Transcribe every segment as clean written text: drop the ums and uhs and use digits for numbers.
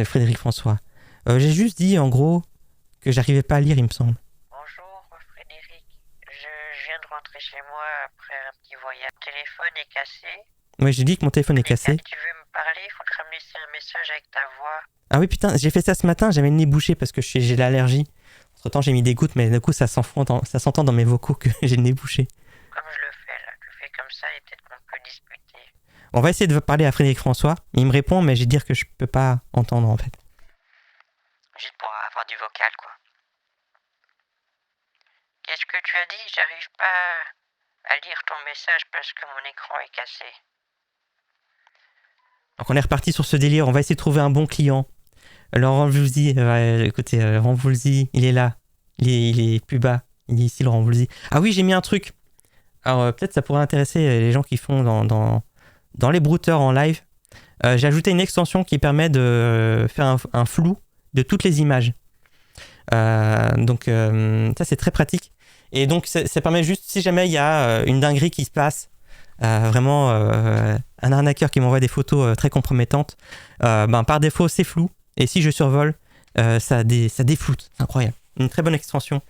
Frédéric François. J'ai juste dit, en gros, que j'arrivais pas à lire, il me semble. Bonjour Frédéric, je viens de rentrer chez moi après un petit voyage. Mon téléphone est cassé. Ouais, j'ai dit que mon téléphone est cassé. Si tu veux me parler, il faudra me laisser un message avec ta voix. Ah oui, putain, j'ai fait ça ce matin, j'avais le nez bouché parce que j'ai l'allergie. Entre temps, j'ai mis des gouttes, mais du coup, ça s'entend dans mes vocaux que j'ai le nez bouché. Comme je le fais là, je fais comme ça et peut-être qu'on peut discuter. On va essayer de parler à Frédéric François. Il me répond, mais je vais dire que je peux pas entendre en fait. Juste pour avoir du vocal quoi. Qu'est-ce que tu as dit? J'arrive pas à lire ton message parce que mon écran est cassé. Donc on est reparti sur ce délire, on va essayer de trouver un bon client. Laurent Voulzy, écoutez, Laurent Voulzy, il est là. Il est plus bas. Il est ici, Laurent Voulzy. Ah oui, j'ai mis un truc. Alors peut-être ça pourrait intéresser les gens qui font dans les brouteurs en live. J'ai ajouté une extension qui permet de faire un flou de toutes les images. Donc ça c'est très pratique. Et donc ça permet juste, si jamais il y a une dinguerie qui se passe, vraiment un arnaqueur qui m'envoie des photos très compromettantes, par défaut c'est flou. Et si je survole, ça défloute. C'est incroyable. Une très bonne extension.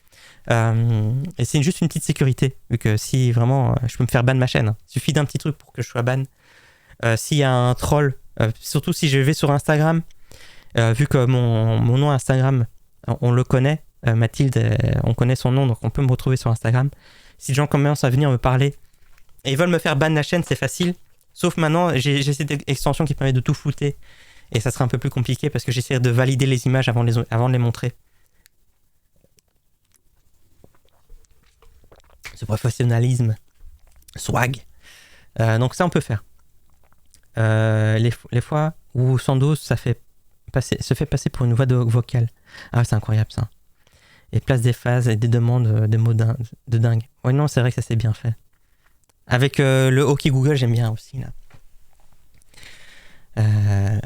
Et c'est juste une petite sécurité, vu que si vraiment je peux me faire ban ma chaîne. Il suffit d'un petit truc pour que je sois ban. S'il y a un troll, surtout si je vais sur Instagram, vu que mon nom Instagram, on le connaît, Mathilde, on connaît son nom, donc on peut me retrouver sur Instagram. Si les gens commencent à venir me parler et ils veulent me faire ban la chaîne, c'est facile. Sauf maintenant, j'ai cette extension qui permet de tout flouter. Et ça sera un peu plus compliqué parce que j'essaie de valider les images avant de les montrer. Ce professionnalisme, swag. Donc ça, on peut faire. Les fois où Sandoz se fait passer pour une voix vocale. Ah, c'est incroyable ça. Et place des phases et des demandes de mots de dingue. Ouais, non, c'est vrai que ça s'est bien fait. Avec le hockey Google, j'aime bien aussi là.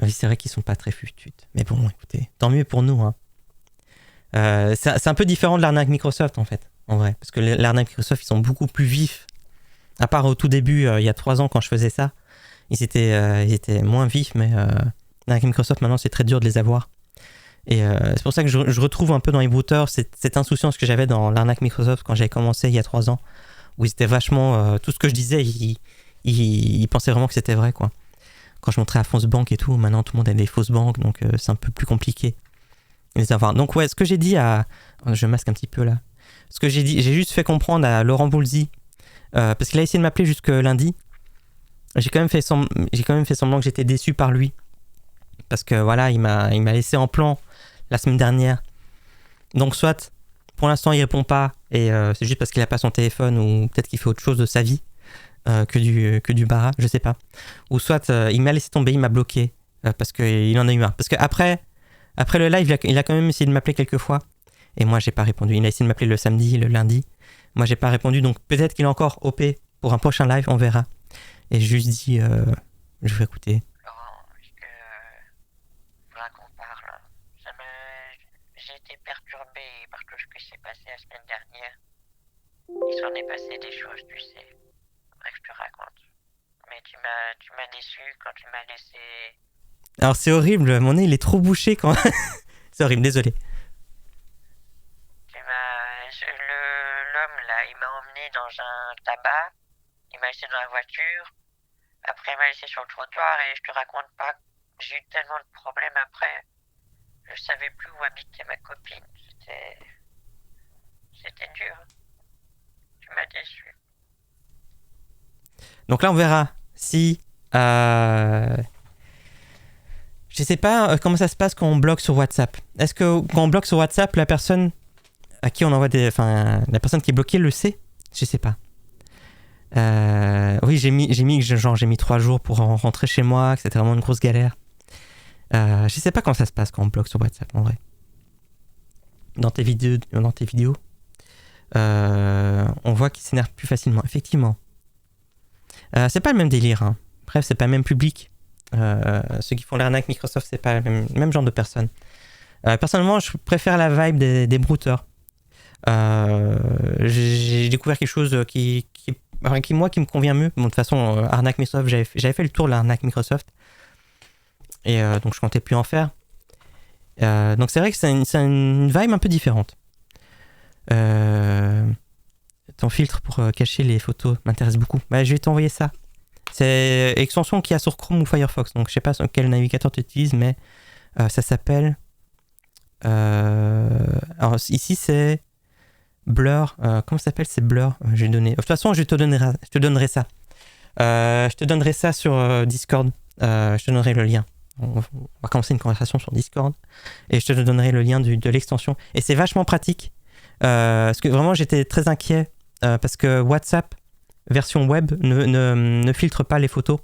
Oui, c'est vrai qu'ils sont pas très fututes. Mais bon, écoutez, tant mieux pour nous. Hein. C'est un peu différent de l'arnaque Microsoft en fait, en vrai. Parce que l'arnaque Microsoft, ils sont beaucoup plus vifs. À part au tout début, il y a 3 ans quand je faisais ça, ils étaient moins vifs, mais l'arnaque Microsoft, maintenant, c'est très dur de les avoir. Et c'est pour ça que je retrouve un peu dans les brouteurs cette insouciance que j'avais dans l'arnaque Microsoft quand j'avais commencé il y a 3 ans, où ils étaient vachement... tout ce que je disais, ils pensaient vraiment que c'était vrai, quoi. Quand je montrais à Fonce Banque et tout, maintenant tout le monde a des fausses banques, donc c'est un peu plus compliqué de les avoir. Donc ouais, ce que j'ai dit à... Je masque un petit peu là. Ce que j'ai dit, j'ai juste fait comprendre à Laurent Voulzy, parce qu'il a essayé de m'appeler jusque lundi. J'ai quand même fait semblant que j'étais déçu par lui. Parce que voilà, il m'a laissé en plan la semaine dernière. Donc soit, pour l'instant il répond pas, et c'est juste parce qu'il a pas son téléphone, ou peut-être qu'il fait autre chose de sa vie. Que du bara, je sais pas. Ou soit il m'a laissé tomber, il m'a bloqué parce qu'il en a eu marre. Parce que après le live, il a quand même essayé de m'appeler quelques fois et moi j'ai pas répondu. Il a essayé de m'appeler le samedi, le lundi. Moi j'ai pas répondu, donc peut-être qu'il est encore OP pour un prochain live, on verra. Et j'ai juste dit, je vais écouter. Laurent, faudra qu'on parle. J'ai été perturbé par tout ce qui s'est passé la semaine dernière. Il s'en est passé des choses, tu sais. Bref, je te raconte. Mais tu m'as déçu quand tu m'as laissé... Alors c'est horrible, mon nez il est trop bouché quand... C'est horrible, désolé. L'homme là, il m'a emmené dans un tabac, il m'a laissé dans la voiture, après il m'a laissé sur le trottoir et je te raconte pas, j'ai eu tellement de problèmes après, je savais plus où habitait ma copine, c'était dur, tu m'as déçu. Donc là on verra si... Je sais pas comment ça se passe quand on bloque sur WhatsApp. Est-ce que quand on bloque sur WhatsApp, la personne à qui on envoie la personne qui est bloquée le sait? Je sais pas. Oui, j'ai mis 3 jours pour rentrer chez moi, que c'était vraiment une grosse galère. Je sais pas comment ça se passe quand on bloque sur WhatsApp, en vrai. Dans tes vidéos, on voit qu'ils s'énervent plus facilement. Effectivement. C'est pas le même délire, hein. Bref, c'est pas le même public. Ceux qui font l'arnaque Microsoft, c'est pas le même genre de personnes. Personnellement, je préfère la vibe des brouteurs. J'ai découvert quelque chose qui me convient mieux. Bon, de toute façon, arnaque Microsoft, j'avais fait le tour de l'arnaque Microsoft. Et donc je comptais plus en faire. Donc c'est vrai que c'est une vibe un peu différente. Ton filtre pour cacher les photos m'intéresse beaucoup. Bah, je vais t'envoyer ça. C'est extension qu'il y a sur Chrome ou Firefox. Donc je sais pas sur quel navigateur tu utilises, mais ça s'appelle... alors ici c'est Blur. Comment ça s'appelle? C'est Blur. Je vais donner... De toute façon, je te donnerai ça. Je te donnerai ça sur Discord. Je te donnerai le lien. On va commencer une conversation sur Discord. Et je te donnerai le lien de l'extension. Et c'est vachement pratique. Parce que vraiment, j'étais très inquiet. Parce que WhatsApp, version web, ne filtre pas les photos.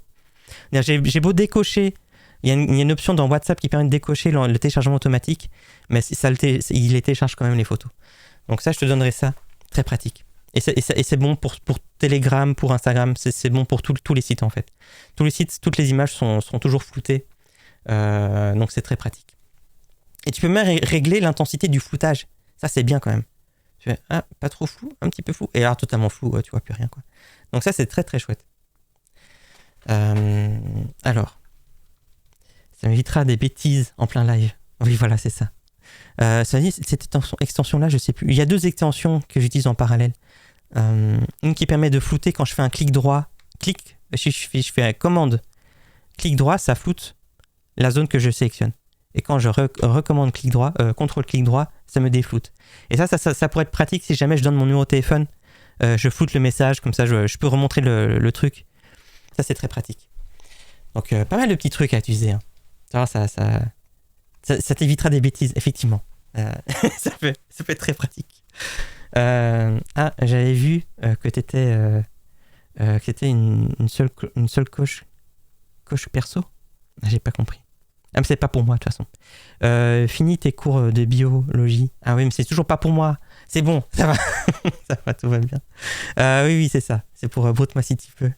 J'ai beau décocher. Il y a une option dans WhatsApp qui permet de décocher le téléchargement automatique. Mais il les télécharge quand même les photos. Donc ça, je te donnerai ça. Très pratique. Et c'est bon pour Telegram, pour Instagram, c'est bon pour tous les sites en fait. Tous les sites, toutes les images sont toujours floutées, donc c'est très pratique. Et tu peux même régler l'intensité du floutage. Ça c'est bien quand même. Tu fais, pas trop flou, un petit peu flou. Et alors totalement flou, tu vois plus rien quoi. Donc ça c'est très très chouette. Alors, ça m'évitera des bêtises en plein live. Oui voilà c'est ça. Ça dit, cette extension-là, je sais plus. Il y a 2 extensions que j'utilise en parallèle. Une qui permet de flouter quand je fais un clic droit. Je fais un commande. Clic droit, ça floute la zone que je sélectionne. Et quand je recommande clic droit, contrôle clic droit, ça me défloute. Et ça pourrait être pratique si jamais je donne mon numéro de téléphone. Je floute le message, comme ça je peux remontrer le truc. Ça, c'est très pratique. Donc, pas mal de petits trucs à utiliser. Hein. Ça t'évitera des bêtises, effectivement. Ça peut être très pratique. J'avais vu que t'étais une seule coche perso. J'ai pas compris. Ah, mais c'est pas pour moi, de toute façon. Finis tes cours de biologie. Ah oui, mais c'est toujours pas pour moi. C'est bon, ça va. Ça va, tout va bien. Oui, c'est ça. C'est pour Brute-moi si tu peux.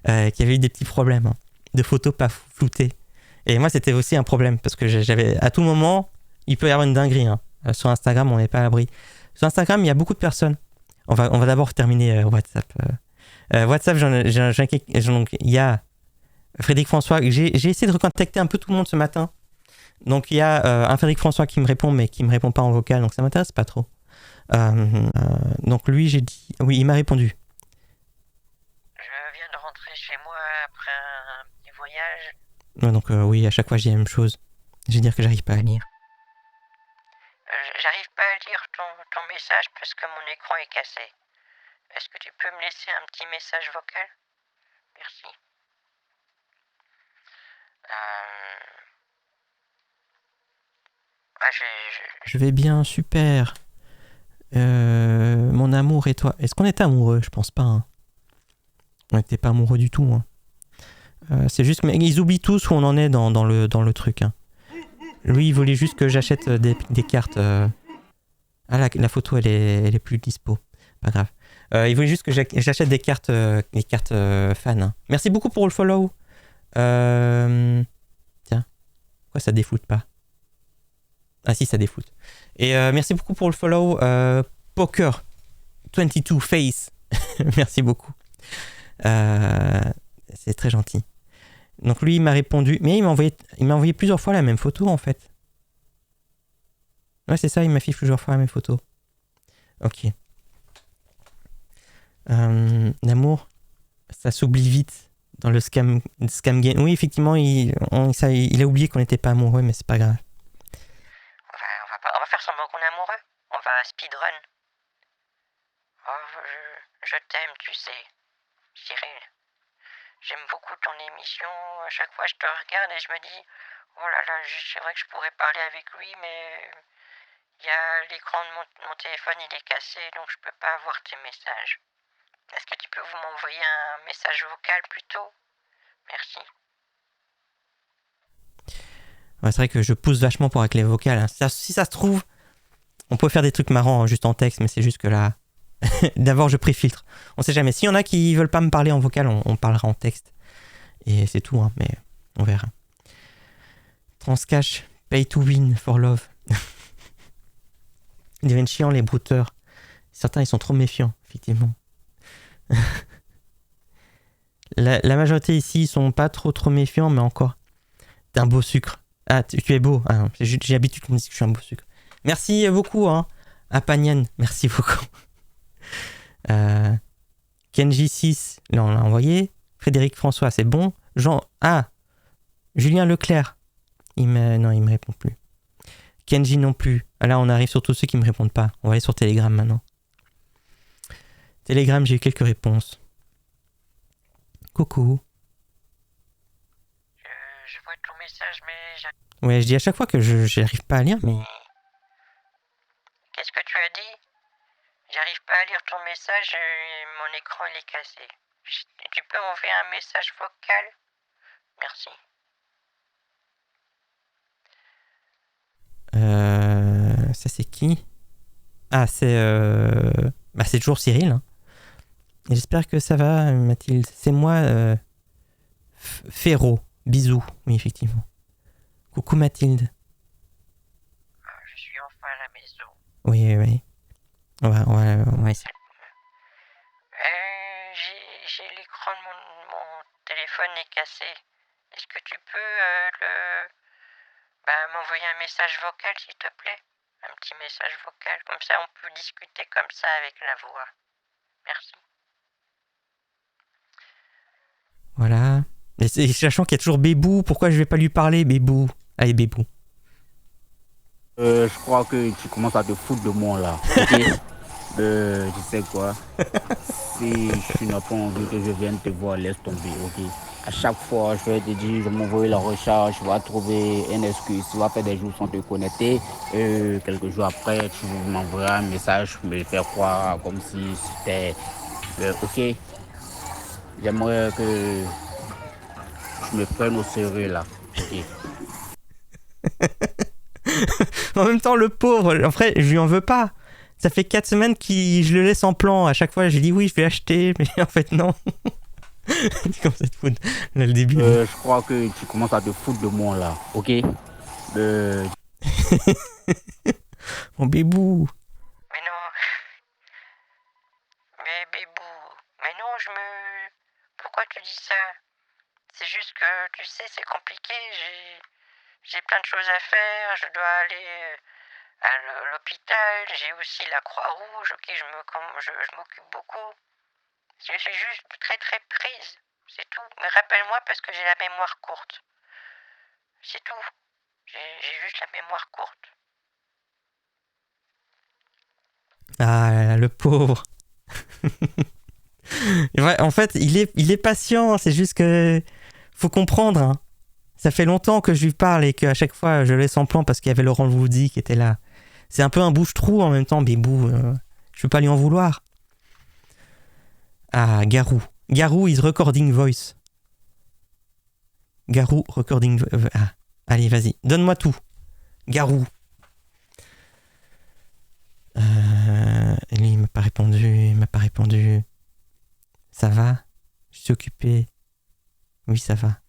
Qui avait eu des petits problèmes hein, de photos pas floutées. Et moi, c'était aussi un problème parce que j'avais à tout moment, il peut y avoir une dinguerie. Hein. Sur Instagram, on n'est pas à l'abri. Sur Instagram, il y a beaucoup de personnes. On va d'abord terminer WhatsApp. WhatsApp, il y a Frédéric François. J'ai essayé de recontacter un peu tout le monde ce matin. Donc, il y a un Frédéric François qui me répond, mais qui ne me répond pas en vocal. Donc, ça ne m'intéresse pas trop. Donc, lui, j'ai dit... Oui, il m'a répondu. Je viens de rentrer chez moi après un petit voyage. Donc, oui, à chaque fois, je dis la même chose. Je vais dire que j'arrive pas à lire. J'arrive pas à lire ton message parce que mon écran est cassé. Est-ce que tu peux me laisser un petit message vocal? Merci. Je vais bien, super. Mon amour et toi. Est-ce qu'on était amoureux? Je pense pas. Hein. On n'était pas amoureux du tout. Hein. C'est juste que ils oublient tous où on en est dans le truc. Hein. Lui, il voulait juste que j'achète des cartes. La photo, elle est plus dispo. Pas grave. Il voulait juste que j'achète des cartes fans. Hein. Merci beaucoup pour le follow. Tiens. Pourquoi ça défloute pas? Ah si, ça défloute. Et merci beaucoup pour le follow. Poker22 Face. Merci beaucoup. C'est très gentil. Donc lui, il m'a répondu. Mais il m'a envoyé plusieurs fois la même photo, en fait. Ouais, c'est ça, il m'affiche plusieurs fois la même photo. Ok. L'amour, ça s'oublie vite dans le scam game. Oui, effectivement, il a oublié qu'on n'était pas amoureux, mais c'est pas grave. On va faire semblant qu'on est amoureux. On va speedrun. Oh, je t'aime, tu sais, Cyril. J'aime beaucoup ton émission. À chaque fois, je te regarde et je me dis, oh là là, c'est vrai que je pourrais parler avec lui, mais il y a l'écran de mon téléphone, il est cassé, donc je peux pas avoir tes messages. Est-ce que tu peux m'envoyer un message vocal plutôt? Merci. Ouais, c'est vrai que je pousse vachement pour avec les vocales. Hein. Si ça se trouve, on peut faire des trucs marrants juste en texte, mais c'est juste que là, d'abord je préfiltre. On sait jamais. S'il y en a qui veulent pas me parler en vocal, on parlera en texte. Et c'est tout, hein, mais on verra. Transcash, pay to win for love. Ils deviennent chiants les brouteurs. Certains ils sont trop méfiants, effectivement. La majorité ici ils sont pas trop méfiants, mais encore. T'es un beau sucre. Ah, tu es beau. Ah, non, j'ai l'habitude qu'on me dise que je suis un beau sucre. Merci beaucoup, hein. Apagnan, merci beaucoup. Kenji6, là on l'a envoyé. Frédéric François, c'est bon. Jean, Julien Leclerc. Non, il me répond plus. Kenji non plus. Ah, là, on arrive sur tous ceux qui me répondent pas. On va aller sur Telegram maintenant. Telegram, j'ai eu quelques réponses. Coucou. Je vois ton message, mais Ouais, je dis à chaque fois que je n'arrive pas à lire, mais... Qu'est-ce que tu as dit? J'arrive pas à lire ton message et mon écran il est cassé. Tu peux m'envoyer un message vocal? Merci. Ça c'est qui? Ah, c'est toujours Cyril. Hein. Et j'espère que ça va, Mathilde. C'est moi, Ferro. Bisous. Oui, effectivement. Coucou Mathilde. Je suis enfin à la maison. Oui. On va essayer. J'ai l'écran de mon téléphone est cassé. Est-ce que tu peux m'envoyer un message vocal, s'il te plaît? Un petit message vocal. Comme ça, on peut discuter comme ça avec la voix. Merci. Voilà. Et sachant qu'il y a toujours Bébou, pourquoi je vais pas lui parler, Bébou? Allez, Bébou. Je crois que tu commences à te foutre de moi là. Ok. Tu sais quoi? Si tu n'as pas envie que je vienne te voir, laisse tomber, ok? À chaque fois, je vais te dire, je vais m'envoyer la recharge, je vais trouver une excuse, tu vas faire des jours sans te connecter. Quelques jours après, tu m'envoies un message, me faire croire comme si c'était... ok? J'aimerais que je me prenne au sérieux là, ok? En même temps, le pauvre, en fait, je lui en veux pas. Ça fait 4 semaines que je le laisse en plan. À chaque fois, j'ai dit oui, je vais acheter, mais en fait, non. Tu commences à te foutre. Là, le début. Je crois que tu commences à te foutre de moi là, ok? Mon Bébou. Mais non. Mais Bébou. Mais non, Pourquoi tu dis ça? C'est juste que, tu sais, c'est compliqué. J'ai plein de choses à faire. Je dois aller à l'hôpital. J'ai aussi la Croix-Rouge, ok, je m'occupe beaucoup. Je suis juste très très prise, c'est tout. Mais rappelle-moi parce que j'ai la mémoire courte. C'est tout. J'ai juste la mémoire courte. Ah là là, le pauvre. Ouais, en fait, il est patient. C'est juste que faut comprendre. Hein. Ça fait longtemps que je lui parle et qu'à chaque fois, je le laisse en plan parce qu'il y avait Laurent Woody qui était là. C'est un peu un bouche-trou en même temps, Bébou. Je peux pas lui en vouloir. Ah, Garou. Garou is recording voice. Garou recording... allez, vas-y. Donne-moi tout. Garou. Lui, il m'a pas répondu. Ça va? Je suis occupé. Oui, ça va.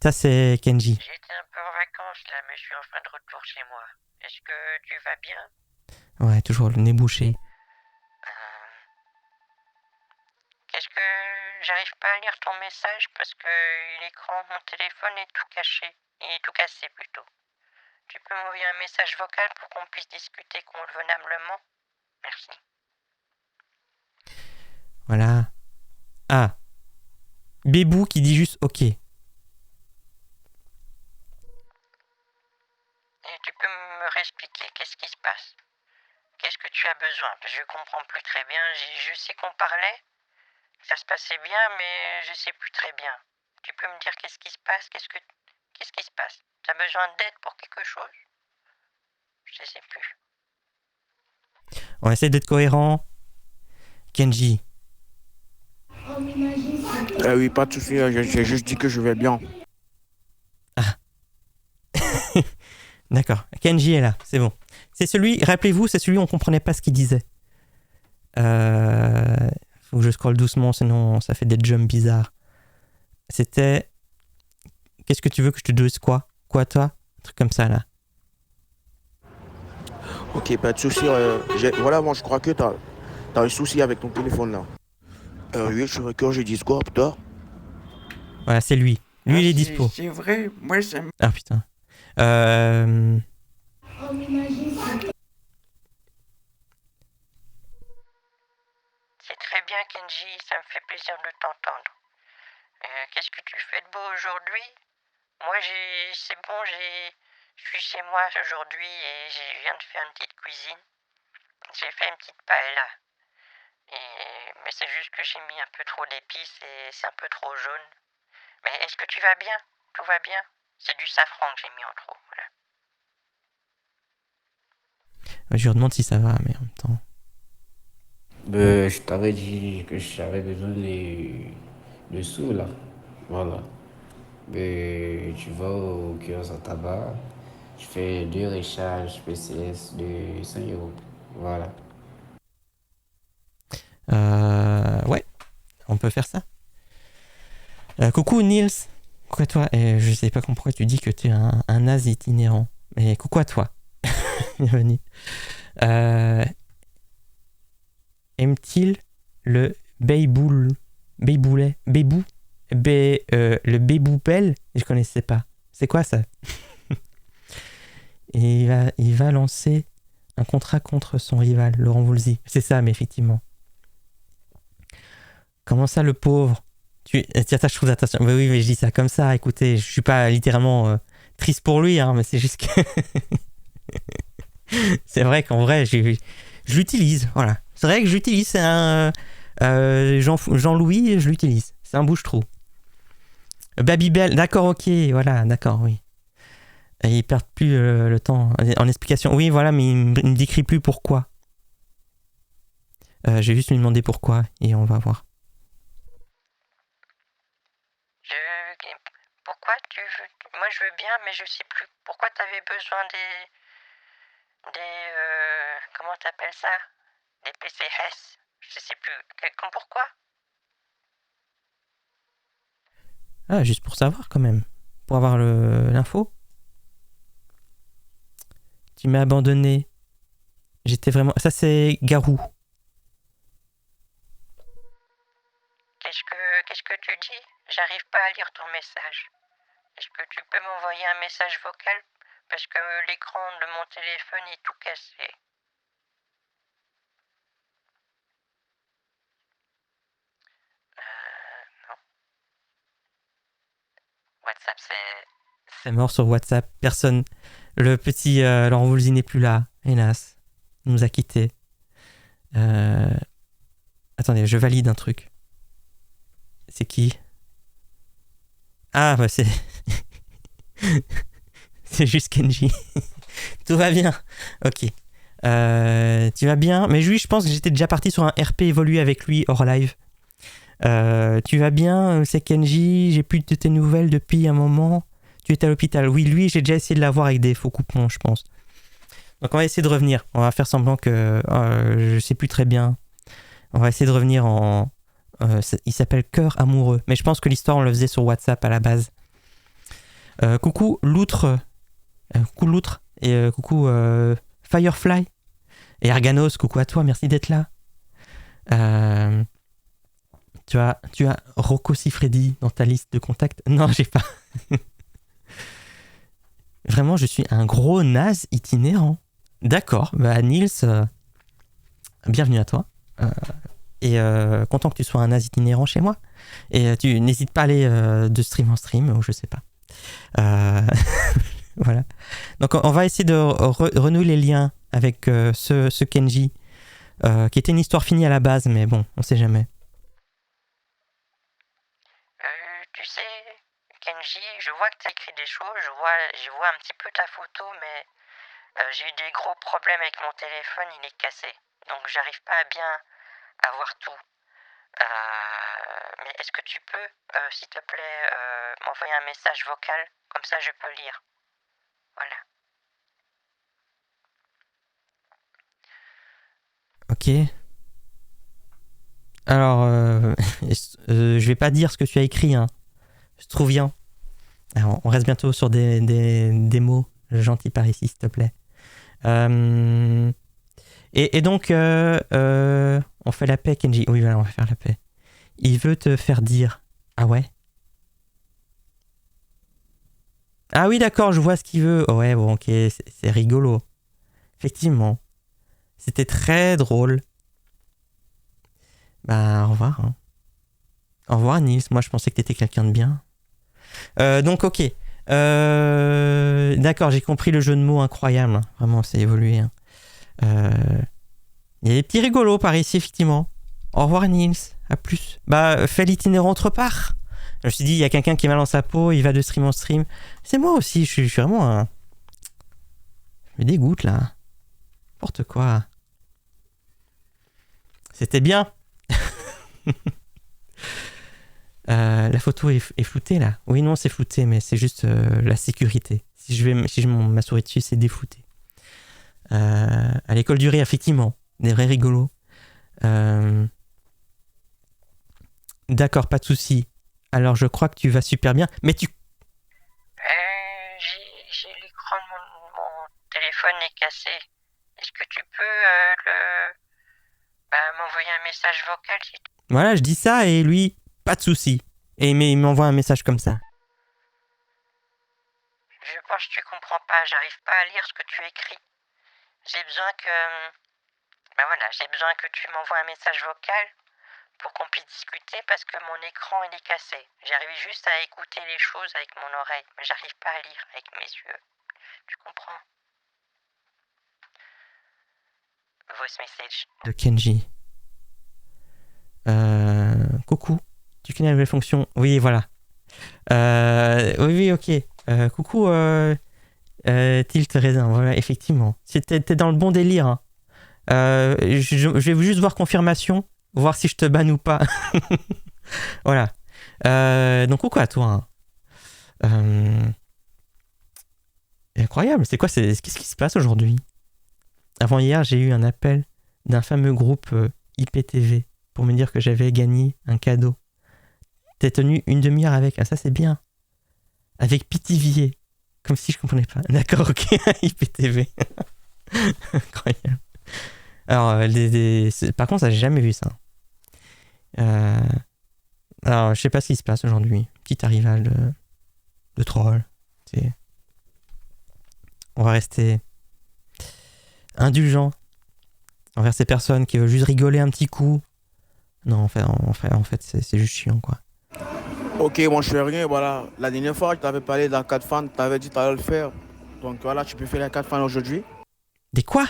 Ça, c'est Kenji. J'étais un peu en vacances, là, mais je suis enfin de retour chez moi. Est-ce que tu vas bien? Ouais, toujours le nez bouché. Qu'est-ce que... J'arrive pas à lire ton message parce que l'écran de mon téléphone est tout caché. Il est tout cassé, plutôt. Tu peux m'envoyer un message vocal pour qu'on puisse discuter convenablement? Merci. Voilà. Ah. Bébou qui dit juste OK. Et tu peux me réexpliquer qu'est-ce qui se passe? Qu'est-ce que tu as besoin? Je comprends plus très bien. Je sais qu'on parlait. Ça se passait bien, mais je sais plus très bien. Tu peux me dire qu'est-ce qui se passe? Qu'est-ce qui se passe? T'as besoin d'aide pour quelque chose? Je sais plus. On essaie d'être cohérent. Kenji. Oui, pas de souci, j'ai juste dit que je vais bien. Ah. D'accord. Kenji est là, c'est bon. C'est celui, rappelez-vous, c'est celui où on comprenait pas ce qu'il disait. Faut que je scrolle doucement, sinon ça fait des jumps bizarres. C'était... Qu'est-ce que tu veux que je te dise quoi? Quoi toi? Un truc comme ça là. Ok, pas de souci. Voilà, moi je crois que t'as un souci avec ton téléphone là. Oui, je veux que je dise quoi, putain? Voilà, c'est lui. Lui, il est dispo. C'est vrai, moi ça me... Ah putain. Euh, C'est très bien, Kenji, ça me fait plaisir de t'entendre. Qu'est-ce que tu fais de beau aujourd'hui? Moi, c'est bon, je suis chez moi aujourd'hui et je viens de faire une petite cuisine. J'ai fait une petite paella. Mais c'est juste que j'ai mis un peu trop d'épices et c'est un peu trop jaune. Mais est-ce que tu vas bien? Tout va bien? C'est du safran que j'ai mis en trop, voilà. je lui demande si ça va, mais en même temps. Je t'avais dit que j'avais besoin de sous là. Voilà. Tu vas au kiosque à tabac, tu fais 2 recharges PCS de 100 €. Voilà. Ouais, on peut faire ça. Coucou Nils. Coucou à toi. Je sais pas pourquoi tu dis que tu es un naze itinérant. Mais coucou à toi. Bienvenue. Aime-t-il le Beibou, le Béboupel? Je connaissais pas. C'est quoi ça? Et il va lancer un contrat contre son rival, Laurent Voulzy. C'est ça, mais effectivement. Comment ça, le pauvre? Tu t'attaches trop d'attention. Mais oui, mais je dis ça comme ça. Écoutez, je suis pas littéralement triste pour lui, hein, mais c'est juste que c'est vrai qu'en vrai, je l'utilise. Voilà. C'est vrai que j'utilise. C'est un Jean-Louis, je l'utilise. C'est un bouche-trou. Babybel, d'accord, ok, voilà, d'accord, oui. Et ils perdent plus le temps en explication. Oui, voilà, mais il me décrit plus pourquoi. J'ai juste lui demandé pourquoi et on va voir. Pourquoi tu veux... Moi je veux bien, mais je sais plus. Pourquoi t'avais besoin comment t'appelles ça? Des PCS. Je sais plus. Pourquoi? Ah, juste pour savoir quand même. Pour avoir l'info. Tu m'as abandonné. J'étais vraiment... Ça c'est Garou. Qu'est-ce que tu dis? J'arrive pas à lire ton message. Est-ce que tu peux m'envoyer un message vocal? Parce que l'écran de mon téléphone est tout cassé. Non. WhatsApp, C'est mort sur WhatsApp. Personne... Le petit Laurent Voulzy n'est plus là, hélas. Il nous a quittés. Attendez, je valide un truc. C'est qui? Ah, bah c'est... c'est juste Kenji. Tout va bien. Ok. Tu vas bien? Mais lui, je pense que j'étais déjà parti sur un RP évolué avec lui hors live. Tu vas bien? C'est Kenji. J'ai plus de tes nouvelles depuis un moment. Tu étais à l'hôpital. Oui, lui, j'ai déjà essayé de l'avoir avec des faux coupons, je pense. Donc on va essayer de revenir. On va faire semblant que je sais plus très bien. On va essayer de revenir en... il s'appelle Cœur amoureux. Mais je pense que l'histoire, on le faisait sur WhatsApp à la base. Coucou Loutre. Coucou Loutre. Et coucou Firefly. Et Arganos, coucou à toi. Merci d'être là. Tu as Rocco Siffredi dans ta liste de contacts? Non, j'ai pas. Vraiment, je suis un gros naze itinérant. D'accord. Bah, Nils, bienvenue à toi. Et content que tu sois un naze itinérant chez moi. Et tu n'hésites pas à aller de stream en stream, ou je sais pas. Voilà. Donc on va essayer de renouer les liens avec ce Kenji, qui était une histoire finie à la base, mais bon, on sait jamais. Tu sais, Kenji, je vois que tu as écrit des choses, je vois un petit peu ta photo, mais j'ai eu des gros problèmes avec mon téléphone, il est cassé. Donc j'arrive pas à bien avoir tout. Mais est-ce que tu peux, s'il te plaît, m'envoyer un message vocal? Comme ça je peux lire. Voilà. Ok. Alors, je vais pas dire ce que tu as écrit, hein. Je trouve bien. Alors, on reste bientôt sur des mots gentils par ici, s'il te plaît. Et donc, on fait la paix, Kenji. Oui, voilà, on va faire la paix. Il veut te faire dire. Ah ouais? Ah oui, d'accord, je vois ce qu'il veut. Ouais, bon, ok, c'est rigolo. Effectivement. C'était très drôle. Bah, au revoir. Hein. Au revoir, Nils. Moi, je pensais que t'étais quelqu'un de bien. Donc, ok. D'accord, j'ai compris le jeu de mots incroyable. Hein. Vraiment, c'est évolué. Hein. Il y a des petits rigolos par ici, effectivement. Au revoir, Nils. À plus. Bah, fais l'itinérant autre part. Je me suis dit, il y a quelqu'un qui est mal dans sa peau, il va de stream en stream. C'est moi aussi, je suis vraiment un... Je me dégoûte, là. N'importe quoi. C'était bien. La photo est floutée, là. Oui, non, c'est flouté, mais c'est juste la sécurité. Si je ma souris dessus, c'est déflouté. À l'école du rire, effectivement. Des vrais rigolos. D'accord, pas de souci. Alors, je crois que tu vas super bien. Mais tu... J'ai l'écran de mon téléphone est cassé. Est-ce que tu peux m'envoyer un message vocal si tu... Voilà, je dis ça et lui, pas de souci. Mais il m'envoie un message comme ça. Je pense que tu comprends pas, j'arrive pas à lire ce que tu écris. J'ai besoin que... j'ai besoin que tu m'envoies un message vocal pour qu'on puisse discuter parce que mon écran il est cassé. J'arrive juste à écouter les choses avec mon oreille, mais j'arrive pas à lire avec mes yeux. Tu comprends? Voice message. De Kenji. Coucou. Tu connais la nouvelle fonction? Oui, voilà. Oui, ok. Coucou, Tilt Raisin. Voilà, effectivement. T'es dans le bon délire. Hein. Je vais juste voir confirmation, voir si je te banne ou pas. Voilà. Donc, coucou à toi. Hein. Incroyable. C'est quoi? Qu'est-ce qui se passe aujourd'hui? Avant-hier, j'ai eu un appel d'un fameux groupe IPTV pour me dire que j'avais gagné un cadeau. T'es tenu une demi-heure avec. Ah, ça, c'est bien. Avec Pitivier. Comme si je comprenais pas. D'accord, ok. IPTV. Incroyable. Alors, par contre, ça, j'ai jamais vu ça. Alors, je sais pas ce qui se passe aujourd'hui. Petit arrivage de troll. On va rester indulgent envers ces personnes qui veulent juste rigoler un petit coup. Non, en fait c'est juste chiant, quoi. Ok, moi je fais rien, voilà. La dernière fois, je t'avais parlé d'un 4 fans, t'avais dit que t'allais le faire. Donc voilà, tu peux faire les 4 fans aujourd'hui. Des quoi?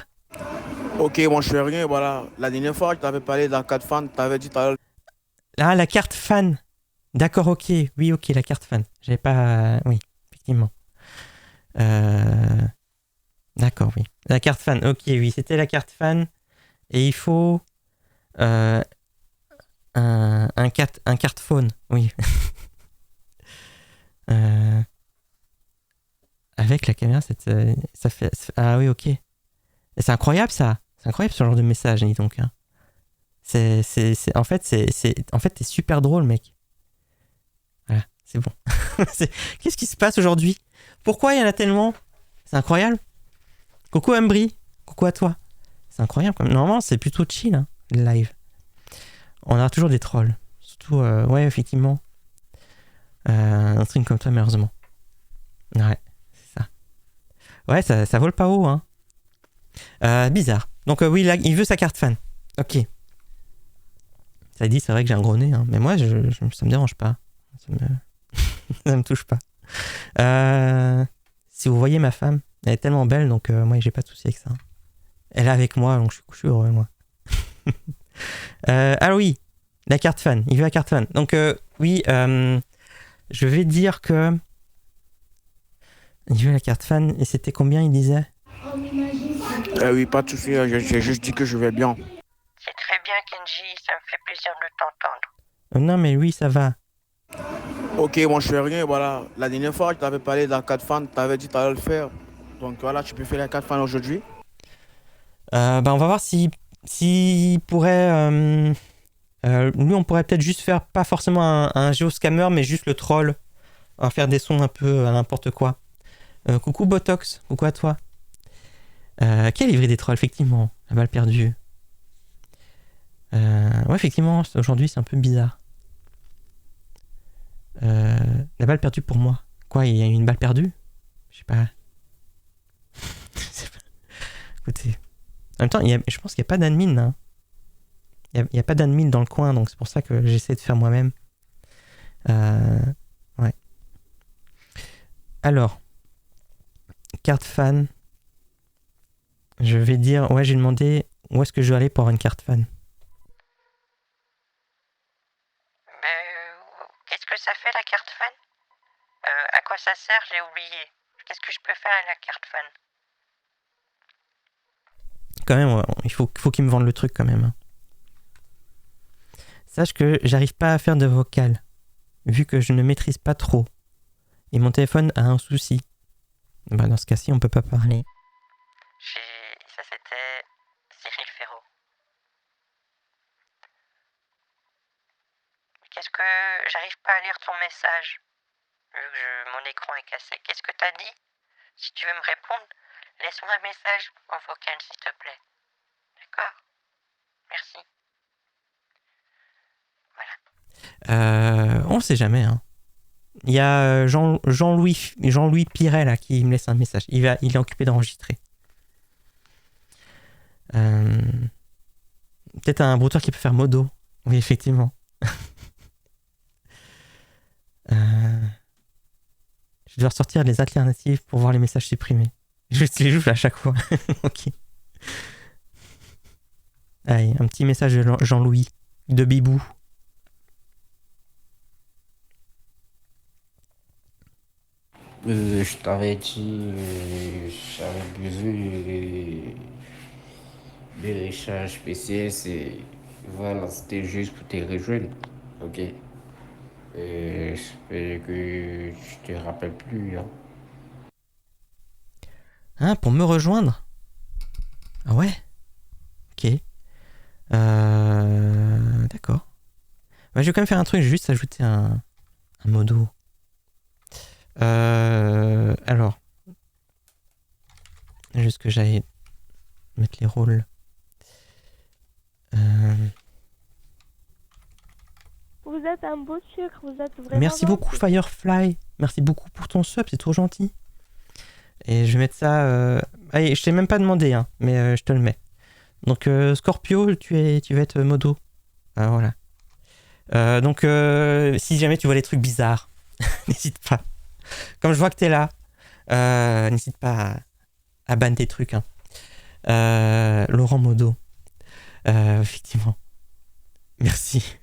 Ok, moi je fais rien, voilà. La dernière fois, je t'avais parlé d'un 4 fans, t'avais dit que t'allais le faire. Ah, la carte fan. D'accord, ok. Oui, ok, la carte fan. J'avais pas... Oui, effectivement. D'accord, oui. La carte fan, ok, oui, c'était la carte fan. Et il faut... un carte phone, oui. Avec la caméra, ça fait... Ah oui, ok. Et c'est incroyable, ça. C'est incroyable, ce genre de message, dis donc. Hein. En fait, t'es super drôle, mec. Voilà, c'est bon. Qu'est-ce qui se passe aujourd'hui? Pourquoi il y en a tellement? C'est incroyable. Coucou Ambry. Coucou à toi. C'est incroyable. Normalement, c'est plutôt chill, hein, le live. On aura toujours des trolls. Surtout, ouais, effectivement. Un stream comme toi, malheureusement. Ouais, c'est ça. Ouais, ça vole pas haut, hein. Bizarre. Donc, oui, là, il veut sa carte fan. Ok. Ça dit, c'est vrai que j'ai un gros nez, hein. Mais moi, ça me dérange pas. Ça me touche pas. Si vous voyez ma femme, elle est tellement belle, donc moi, j'ai pas de souci avec ça. Elle est avec moi, donc je suis heureux, moi. Ah oui, la carte fan. Il veut la carte fan. Donc, oui, je vais dire que... Il veut la carte fan. Et c'était combien, il disait? Oui, pas de souci, j'ai juste dit que je vais bien. C'est très bien, Kenji, ça me fait plaisir de t'entendre. Non, mais oui, ça va. Ok, moi je fais rien, voilà. La dernière fois, je t'avais parlé d'un 4 fans, t'avais dit que t'allais le faire. Donc voilà, tu peux faire les 4 fans aujourd'hui. On va voir s'il pourrait... lui, on pourrait peut-être juste faire, pas forcément un géoscammer, mais juste le troll. On va faire des sons un peu à n'importe quoi. Coucou Botox, coucou à toi. Qui a livré des trolls, effectivement. La balle perdue. Ouais, effectivement, aujourd'hui, c'est un peu bizarre. La balle perdue pour moi. Quoi, il y a une balle perdue? Je sais pas. Je sais pas. Écoutez. En même temps, je pense qu'il n'y a pas d'admin, hein. Il n'y a pas d'admin dans le coin, donc c'est pour ça que j'essaie de faire moi-même. Ouais. Alors, carte fan. Je vais dire, ouais, j'ai demandé où est-ce que je dois aller pour avoir une carte fan. Qu'est-ce que ça fait la carte fan? À quoi ça sert? J'ai oublié. Qu'est-ce que je peux faire avec la carte fan? Quand même, ouais, il faut qu'ils me vendent le truc quand même, hein. Sache que j'arrive pas à faire de vocal, vu que je ne maîtrise pas trop. Et mon téléphone a un souci. Bah dans ce cas-ci, on peut pas parler. Ça c'était Cyril Ferraud. Qu'est-ce que... J'arrive pas à lire ton message. Vu que mon écran est cassé. Qu'est-ce que t'as dit? Si tu veux me répondre, laisse-moi un message en vocal s'il te plaît. D'accord? Merci. On sait jamais, hein. Il y a Jean-Louis Piret là qui me laisse un message. Il est occupé d'enregistrer. Peut-être un brouteur qui peut faire modo. Oui, effectivement. Je dois ressortir les alternatives pour voir les messages supprimés. Je les joue à chaque fois. Ok. Allez, un petit message de Jean-Louis, de Bibou. Je t'avais dit, j'avais besoin de recharge PCS et voilà, c'était juste pour te rejoindre. Ok. J'espère que je te rappelle plus. Hein. Hein, pour me rejoindre? Ah ouais? Ok. D'accord. Ouais, je vais quand même faire un truc, je vais juste ajouter un modo. Alors. Juste que j'aille mettre les rôles. Vous êtes un beau sucre, vous êtes vraiment... Merci beaucoup Firefly. Merci beaucoup pour ton sub, c'est trop gentil. Et je vais mettre ça... Allez, je t'ai même pas demandé, hein, mais je te le mets. Donc Scorpio, tu vas être modo. Voilà. Donc si jamais tu vois des trucs bizarres, n'hésite pas. Comme je vois que t'es là, n'hésite pas à ban des trucs. Hein. Laurent Modo. Effectivement. Merci.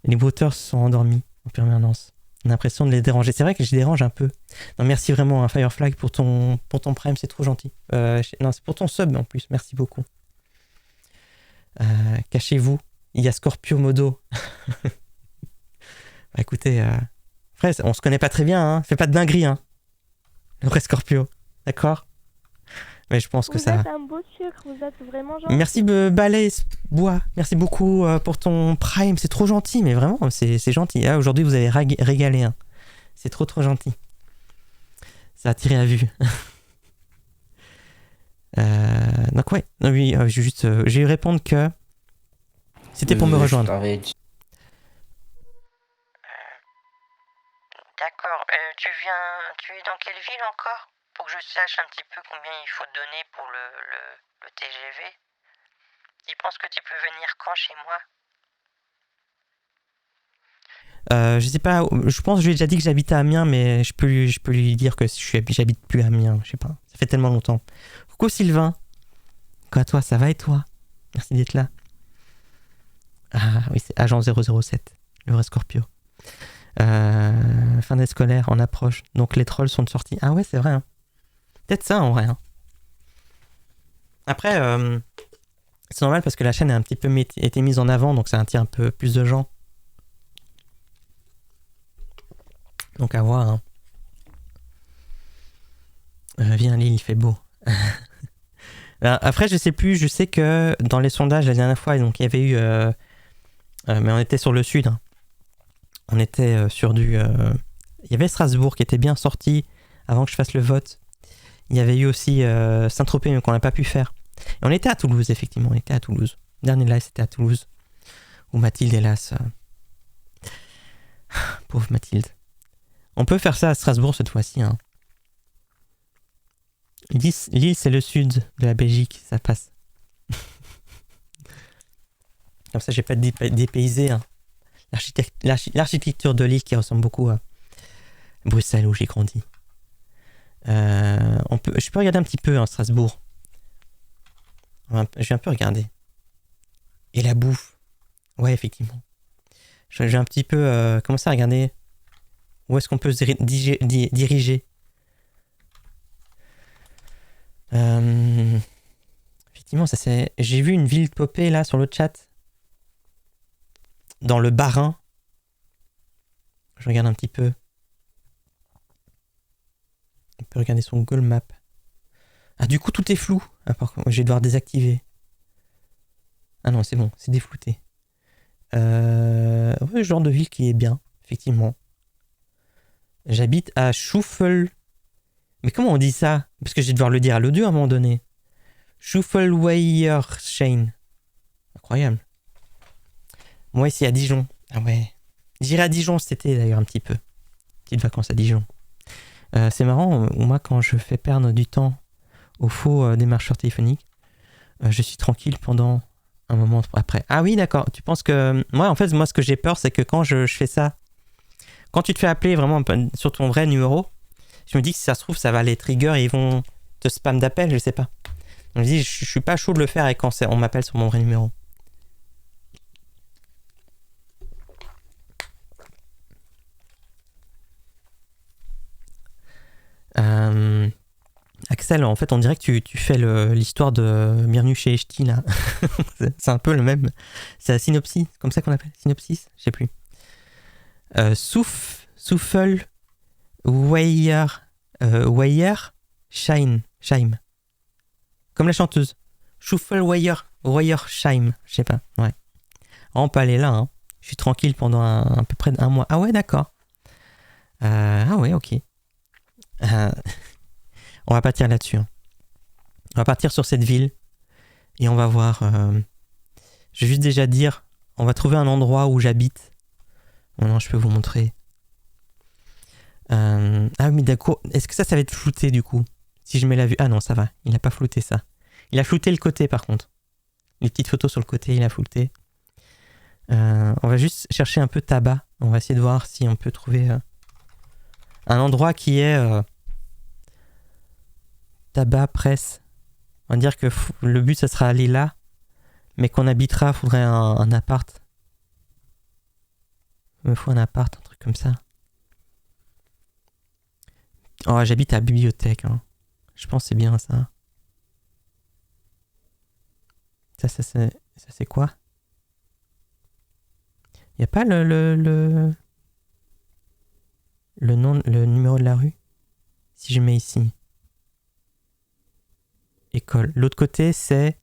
Les voteurs se sont endormis en permanence. On a l'impression de les déranger. C'est vrai que je les dérange un peu. Non, merci vraiment, hein, Firefly, pour ton prime, c'est trop gentil. Non, c'est pour ton sub en plus, merci beaucoup. Cachez-vous, il y a Scorpio Modo. Bah, écoutez, après, on se connaît pas très bien, hein. Fais pas de dinguerie, hein. Le vrai Scorpio, d'accord? Mais je pense que ça... Vous êtes un beau sucre, vous êtes vraiment gentil. Merci Balais Bois, merci beaucoup pour ton prime, c'est trop gentil, mais vraiment, c'est gentil. Ah, aujourd'hui, vous avez régalé, hein. C'est trop gentil. Ça a tiré à vue. Donc ouais, non, oui, j'ai eu répondre que c'était pour me rejoindre. D'accord, tu es dans quelle ville encore? Pour que je sache un petit peu combien il faut donner pour le TGV. Tu penses que tu peux venir quand chez moi? Je sais pas, je pense que je lui ai déjà dit que j'habitais à Amiens, mais je peux lui dire que j'habite plus à Amiens, je sais pas, ça fait tellement longtemps. Coucou Sylvain, quoi toi, ça va et toi? Merci d'être là. Ah oui, c'est Agent 007, le vrai Scorpio. Fin d'année scolaire en approche, donc les trolls sont sortis. Ah ouais, c'est vrai, hein. Peut-être ça en vrai. Hein. Après, c'est normal parce que la chaîne a un petit peu été mise en avant, donc ça attire un peu plus de gens. Donc à voir. Hein. Viens Lille, il fait beau. Après, je sais plus, je sais que dans les sondages la dernière fois, donc il y avait eu... mais on était sur le sud. Hein. On était sur du... Il y avait Strasbourg qui était bien sorti avant que je fasse le vote. Il y avait eu aussi Saint-Tropez, mais qu'on n'a pas pu faire. Et on était à Toulouse, effectivement. On était à Toulouse. Le dernier live, c'était à Toulouse. Où Mathilde, hélas... Pauvre Mathilde. On peut faire ça à Strasbourg cette fois-ci. Hein. Lille, c'est le sud de la Belgique, ça passe. Comme ça, j'ai pas dépaysé. Hein. L'architecture de Lille qui ressemble beaucoup à Bruxelles où j'ai grandi. Je peux regarder un petit peu hein, Strasbourg. Je vais un peu regarder. Et la bouffe. Ouais, effectivement. Je vais un petit peu commencer à regarder où est-ce qu'on peut se diriger. Effectivement, ça c'est. J'ai vu une ville popée là sur le chat. Dans le Bas-Rhin. Je regarde un petit peu. On peut regarder son Google Maps. Ah, du coup, tout est flou. Ah, par contre, je vais devoir désactiver. Ah non, c'est bon, c'est déflouté. Ouais, genre de ville qui est bien, effectivement. J'habite à Schuffel. Mais comment on dit ça? Parce que je vais devoir le dire à l'audio à un moment donné. Schuffelweierschein. Incroyable. Moi, ici à Dijon. Ah ouais. J'irai à Dijon cet été d'ailleurs un petit peu. Petites vacances à Dijon. C'est marrant, moi quand je fais perdre du temps aux faux démarcheurs téléphoniques, je suis tranquille pendant un moment après. Ah oui, d'accord. Tu penses que... Moi, ce que j'ai peur, c'est que quand je fais ça, quand tu te fais appeler vraiment sur ton vrai numéro, je me dis que si ça se trouve, ça va les trigger et ils vont te spam d'appels, je sais pas. Donc, je me dis, je suis pas chaud de le faire et quand on m'appelle sur mon vrai numéro. Axel, en fait, on dirait que tu fais l'histoire de Bienvenue chez Echti, là. C'est un peu le même. C'est la synopsis, comme ça qu'on appelle synopsis, je sais plus. Souffle, Weyer, Scheim. Comme la chanteuse. Souffle, Weyer, Scheim. Je sais pas, ouais. On peut aller là, hein. Je suis tranquille pendant à peu près un mois. Ah ouais, d'accord. Ah ouais, ok. On va partir là-dessus. Hein. On va partir sur cette ville et on va voir. Je vais juste déjà dire, on va trouver un endroit où j'habite. Maintenant, je peux vous montrer. Ah oui, d'accord. Est-ce que ça va être flouté du coup? Si je mets la vue. Ah non, ça va. Il n'a pas flouté ça. Il a flouté le côté par contre. Les petites photos sur le côté, il a flouté. On va juste chercher un peu tabac. On va essayer de voir si on peut trouver un endroit qui est tabac, presse. On va dire que le but, ça sera aller là, mais qu'on habitera, faudrait un appart. Il me faut un appart, un truc comme ça. Oh, j'habite à la bibliothèque. Hein. Je pense que c'est bien ça. Ça c'est quoi? Il n'y a pas le nom, le numéro de la rue? Si je mets ici. École. L'autre côté, c'est...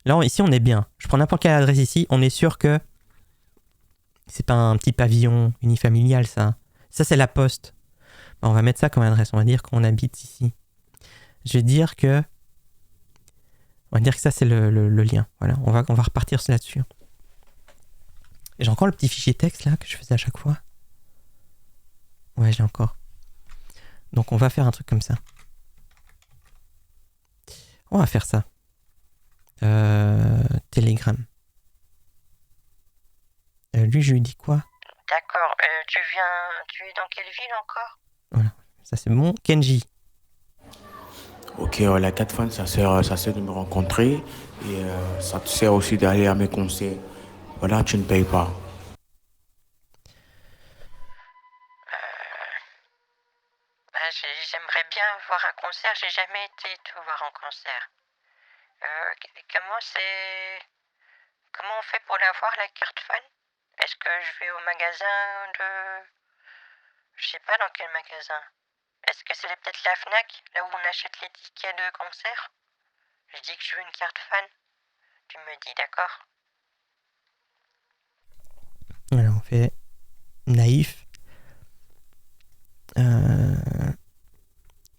Là, ici, on est bien. Je prends n'importe quelle adresse ici. On est sûr que c'est pas un petit pavillon unifamilial, ça. Ça, c'est la poste. On va mettre ça comme adresse. On va dire qu'on habite ici. Je vais dire que... On va dire que ça, c'est le lien. Voilà. On va repartir là-dessus. J'ai encore le petit fichier texte, là, que je faisais à chaque fois. Ouais, j'ai encore. Donc, on va faire un truc comme ça. On va faire ça. Telegram. Lui, je lui dis quoi? D'accord. Tu es dans quelle ville encore? Voilà. Ça, c'est bon. Kenji. Ok, la 4 fans, ça sert de me rencontrer et ça te sert aussi d'aller à mes concerts. Voilà, tu ne payes pas. J'aimerais bien voir un concert. J'ai jamais été te voir en concert. Comment on fait pour l'avoir, la carte fan? Est-ce que je vais au magasin de... Je sais pas dans quel magasin. Est-ce que c'est peut-être la Fnac, là où on achète les tickets de concert? Je dis que je veux une carte fan. Tu me dis d'accord? Voilà, on fait naïf.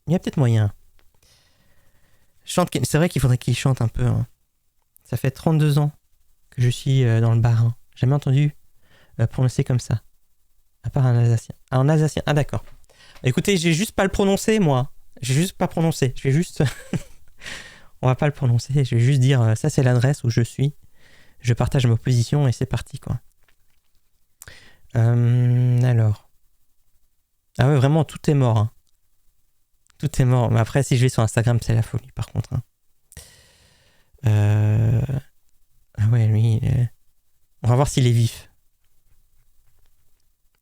Il y a peut-être moyen. C'est vrai qu'il faudrait qu'il chante un peu. Hein. Ça fait 32 ans que je suis dans le Bas-Rhin. J'ai jamais entendu prononcer comme ça. À part un Alsacien. Ah, en alsacien. Ah, d'accord. Écoutez, j'ai juste pas le prononcer, moi. Je vais juste pas prononcer. Je vais juste... On va pas le prononcer. Je vais juste dire ça c'est l'adresse où je suis. Je partage ma position et c'est parti quoi. Alors. Ah ouais, vraiment, tout est mort. Hein. Tout est mort. Mais après, si je vais sur Instagram, c'est la folie par contre. Hein. Ah ouais, lui, on va voir s'il est vif.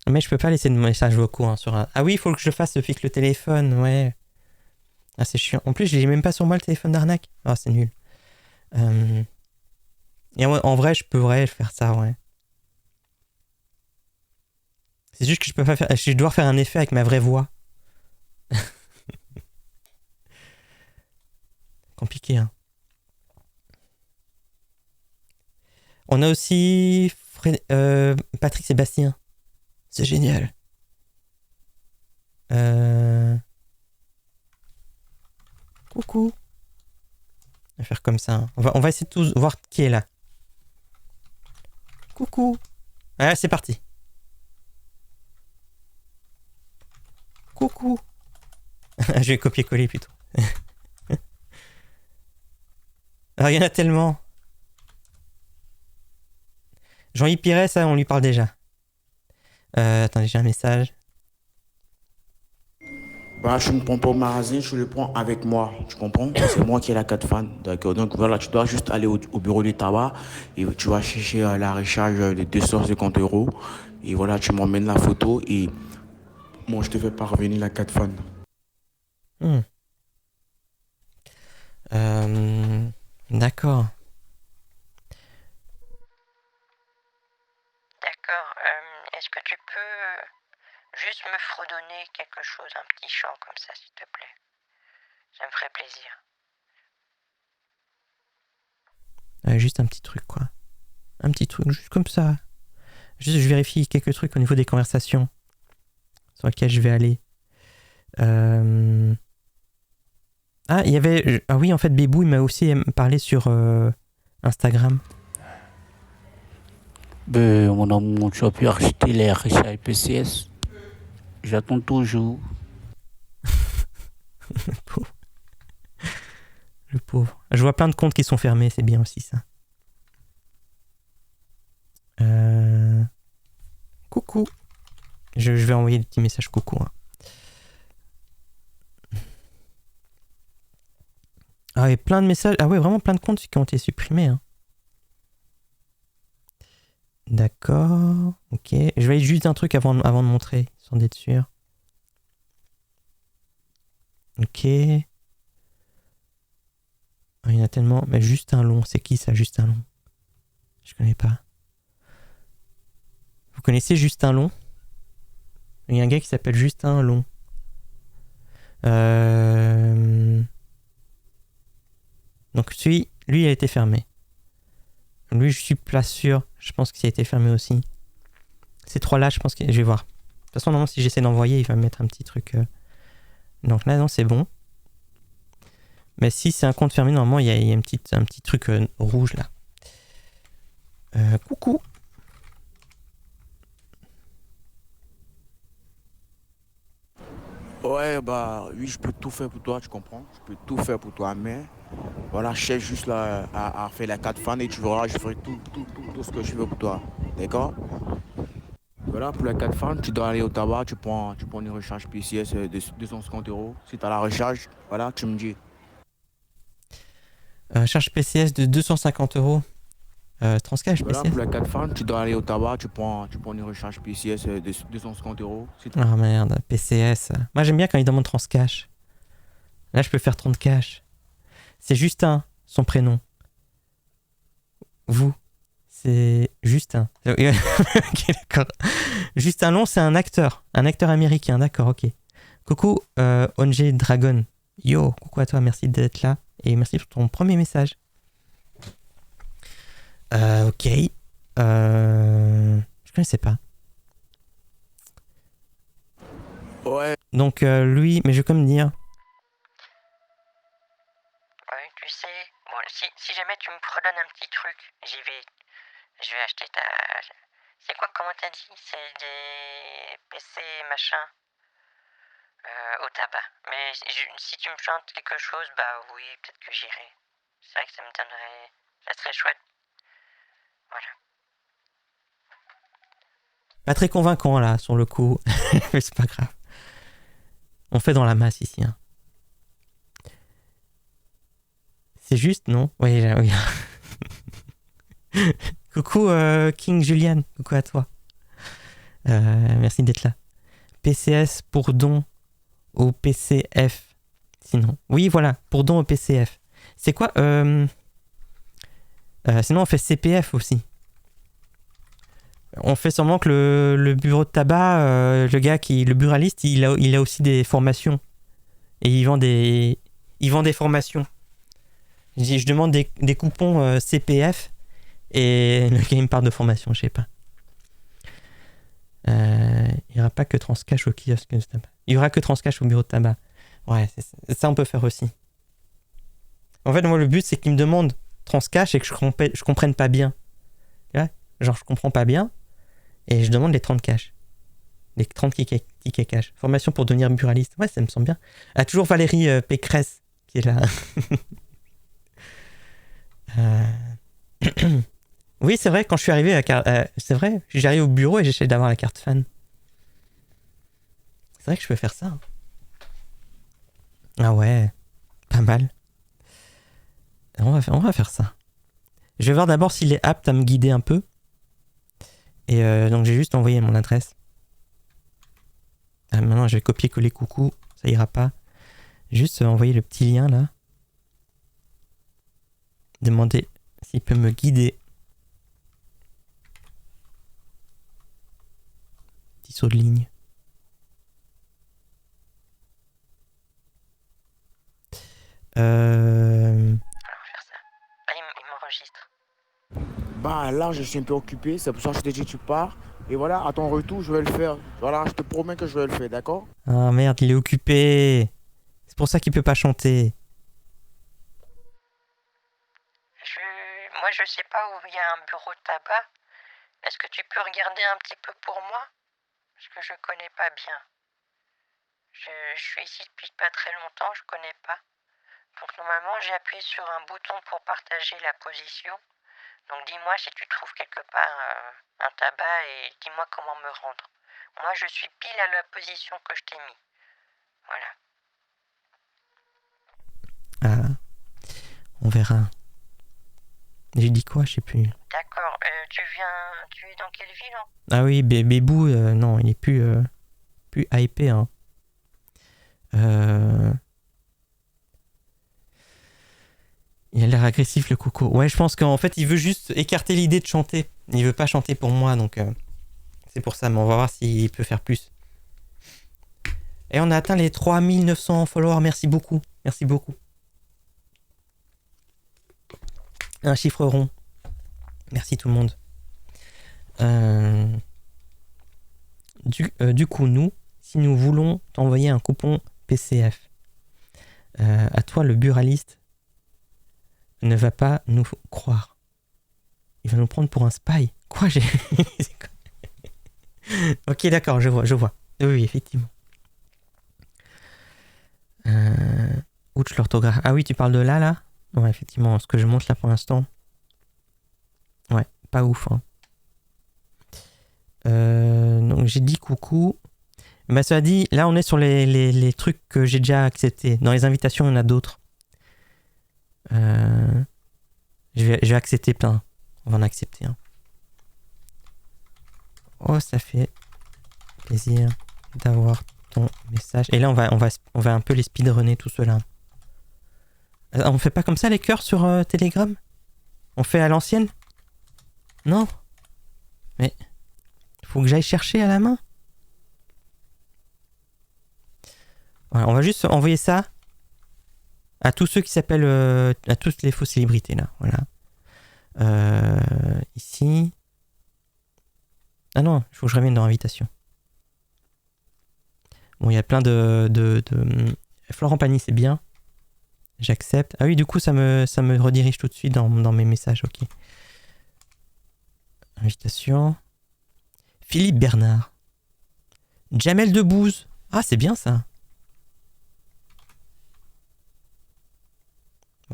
Mais je peux pas laisser de messages vocaux hein, sur un... Ah oui, il faut que je le fasse depuis que le téléphone, ouais. Ah, c'est chiant. En plus, je l'ai même pas sur moi le téléphone d'arnaque. Ah, c'est nul. Et en vrai, je peux faire ça, ouais. C'est juste que je peux pas faire... Je vais devoir faire un effet avec ma vraie voix. Compliqué, hein. On a aussi Patrick Sébastien. C'est génial. Coucou. On va faire comme ça. Hein. On va essayer de tous voir qui est là. Coucou. Ah, c'est parti. Coucou. Je vais copier-coller plutôt. Alors, il y en a tellement. Jean-Yves Piret, ça, on lui parle déjà. Attendez, j'ai un message. Bah, je ne prends pas au magasin, je le prends avec moi. Tu comprends? C'est moi qui ai la carte fan. D'accord. Donc voilà, tu dois juste aller au bureau du tabac et tu vas chercher la recharge de 250 euros. Et voilà, tu m'emmènes la photo et moi, je te fais parvenir la carte fan. D'accord. D'accord. Est-ce que tu peux juste me fredonner quelque chose, un petit chant comme ça, s'il te plaît? Ça me ferait plaisir. Juste un petit truc, quoi. Un petit truc, juste comme ça. Juste, je vérifie quelques trucs au niveau des conversations sur lesquelles je vais aller. Ah, il y avait... Ah oui, en fait, Bébou, il m'a aussi parlé sur Instagram. Mon amour, tu as pu acheter les recharges PCS. J'attends toujours. Le pauvre. Le pauvre. Je vois plein de comptes qui sont fermés, c'est bien aussi ça. Coucou. Je vais envoyer des petits messages coucou. Hein. Ah oui, plein de messages. Ah ouais, vraiment plein de comptes qui ont été supprimés. Hein. D'accord. Ok. Je vais aller juste un truc avant de montrer, sans d'être sûr. Ok. Ah, il y en a tellement. Mais juste un long. C'est qui ça, juste un long? Je connais pas. Vous connaissez Justin Long? Il y a un gars qui s'appelle Justin Long. Donc lui, il a été fermé. Lui, je suis pas sûr. Je pense qu'il a été fermé aussi. Ces trois-là, je pense que... Je vais voir. De toute façon, normalement, si j'essaie d'envoyer, il va me mettre un petit truc... Donc là, non, c'est bon. Mais si c'est un compte fermé, normalement, il y a un petit truc rouge, là. Coucou. Ouais, bah oui, je peux tout faire pour toi, tu comprends? Je peux tout faire pour toi, mais voilà, je cherche juste là à faire la carte fan et tu verras, je ferai tout ce que je veux pour toi. D'accord? Voilà, pour la carte fan, tu dois aller au tabac, tu prends une recharge PCS de 250 euros. Si tu as la recharge, voilà, tu me dis. Charge PCS de 250 euros. Transcash Voilà, PCS. pour la carte fan, tu dois aller au tabac, tu prends une recharge PCS de 250 euros. Si Ah merde, PCS. Moi j'aime bien quand il demande transcash. Là je peux faire 30 cash. C'est Justin, son prénom. Vous, c'est Justin. Ok, d'accord. Justin Long, c'est un acteur américain, d'accord, ok. Coucou, Onge Dragon. Yo, coucou à toi, merci d'être là. Et merci pour ton premier message. Ok. Je connaissais pas. Ouais. Donc lui, mais je vais comme dire. Ouais, tu sais, bon, si jamais tu me fredonnes un petit truc, j'y vais. Je vais acheter ta... C'est quoi, comment t'as dit? C'est des PC machin. au tabac. Mais si tu me chantes quelque chose, bah oui, peut-être que j'irai. C'est vrai que ça me donnerait... Ça serait chouette. Voilà. Pas très convaincant là, sur le coup. Mais c'est pas grave. On fait dans la masse ici. Hein. C'est juste, non? Oui, oui. Coucou King Julian, coucou à toi. Merci d'être là. PCS pour don au PCF. Sinon, oui, voilà, pour don au PCF. C'est quoi sinon, on fait CPF aussi. On fait sûrement que le bureau de tabac, le buraliste, il a aussi des formations. Et il vend des formations. Je demande des coupons CPF et le gars il me parle de formation, je sais pas. Il n'y aura pas que Transcash au kiosque de tabac. Il y aura que Transcash au bureau de tabac. Ouais, ça on peut faire aussi. En fait, moi le but c'est qu'il me demande Transcash et que je comprenne pas bien. Ouais, genre je comprends pas bien et je demande les 30 cash. Les 30 tickets cash. Formation pour devenir buraliste. Ouais, ça me semble bien. Ah, toujours Valérie Pécresse qui est là. Oui, c'est vrai, quand je suis arrivé c'est vrai, j'arrive au bureau et j'essaie d'avoir la carte fan. C'est vrai que je peux faire ça. Hein. Ah ouais, pas mal. On va faire ça. Je vais voir d'abord s'il est apte à me guider un peu. Et donc j'ai juste envoyé mon adresse. Ah, maintenant je vais copier-coller coucou, ça ira pas. Juste envoyer le petit lien là. Demander s'il peut me guider. Petit saut de ligne. On va faire ça. Ah, il m'enregistre. Bah là, je suis un peu occupé, c'est pour ça que je t'ai dit tu pars. Et voilà, à ton retour, je vais le faire. Voilà, je te promets que je vais le faire, d'accord? Ah merde, il est occupé. C'est pour ça qu'il peut pas chanter. Moi, je sais pas où il y a un bureau de tabac. Est-ce que tu peux regarder un petit peu pour moi? Parce que je connais pas bien. Je suis ici depuis pas très longtemps, je connais pas. Donc normalement, j'ai appuyé sur un bouton pour partager la position. Donc dis-moi si tu trouves quelque part un tabac et dis-moi comment me rendre. Moi, je suis pile à la position que je t'ai mis. Voilà. Ah, on verra. J'ai dit quoi, je sais plus. D'accord. Tu es dans quelle ville hein? Ah oui, Bébou, non, il est plus hypé. Hein. Il a l'air agressif le coco. Ouais, je pense qu'en fait, il veut juste écarter l'idée de chanter. Il veut pas chanter pour moi, donc c'est pour ça. Mais on va voir s'il peut faire plus. Et on a atteint les 3900 followers. Merci beaucoup. Merci beaucoup. Un chiffre rond. Merci tout le monde. Du coup, nous, si nous voulons t'envoyer un coupon PCF, à toi, le buraliste ne va pas nous croire. Il va nous prendre pour un spy. Quoi, j'ai... Ok, d'accord, je vois. Oui, effectivement. Ouch, l'orthographe. Ah oui, tu parles de là? Ouais, effectivement, ce que je montre là pour l'instant. Ouais, pas ouf. Hein. Donc j'ai dit coucou. Bah ça dit, là on est sur les trucs que j'ai déjà acceptés. Dans les invitations, il y en a d'autres. Je vais accepter plein. On va en accepter un. Oh, ça fait plaisir d'avoir ton message. Et là, on va un peu les speedrunner tout cela. On fait pas comme ça les cœurs sur Telegram? On fait à l'ancienne? Non? Mais faut que j'aille chercher à la main. Voilà, on va juste envoyer ça à tous ceux qui s'appellent à toutes les fausses célébrités là. Voilà. Ici. Ah non, il faut que je revienne dans l'invitation. Bon, il y a plein de... Florent Pagny, c'est bien. J'accepte. Ah oui, du coup, ça me redirige tout de suite dans mes messages. Ok. Invitation. Philippe Bernard. Jamel Debbouze. Ah, c'est bien ça.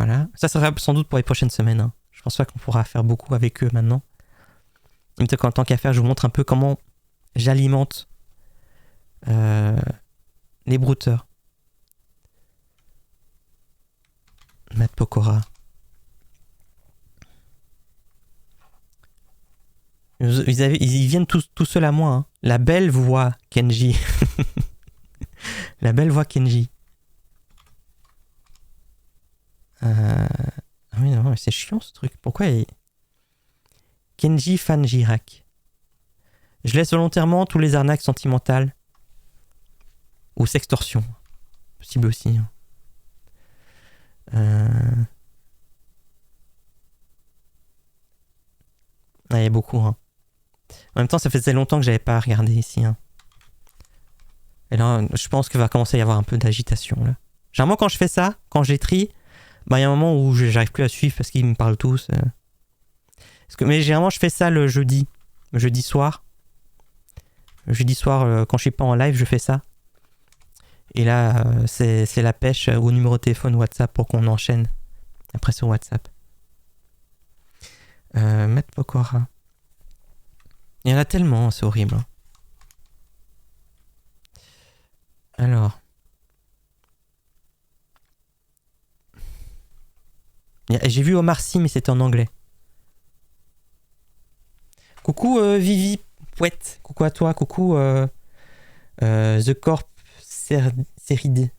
Voilà. Ça sera sans doute pour les prochaines semaines. Hein. Je pense pas qu'on pourra faire beaucoup avec eux maintenant. Et peut-être qu'en tant qu'affaire, je vous montre un peu comment j'alimente les brouteurs. Matt Pokora. Ils viennent tous seuls à moi. Hein. La belle voix Kenji. La belle voix Kenji. Ah oui, non, mais c'est chiant ce truc. Pourquoi Kenji fan Girac. Je laisse volontairement tous les arnaques sentimentales ou sextorsion. Possible aussi. Hein. Ah, il y a beaucoup. Hein. En même temps, ça faisait longtemps que j'avais pas regardé ici. Hein. Et là, je pense qu'il va commencer à y avoir un peu d'agitation. Là. Généralement, quand je fais ça, quand j'étrie, bah, il y a un moment où j'arrive plus à suivre parce qu'ils me parlent tous. Mais généralement, je fais ça le jeudi soir. Le jeudi soir, quand je suis pas en live, je fais ça. Et là, c'est la pêche au numéro de téléphone WhatsApp pour qu'on enchaîne après sur WhatsApp. Matt Pokora. Il y en a tellement, c'est horrible. Hein. Alors. J'ai vu Omar Sy, mais c'était en anglais. Coucou Vivi Pouette. Coucou à toi. Coucou The Corp Seride.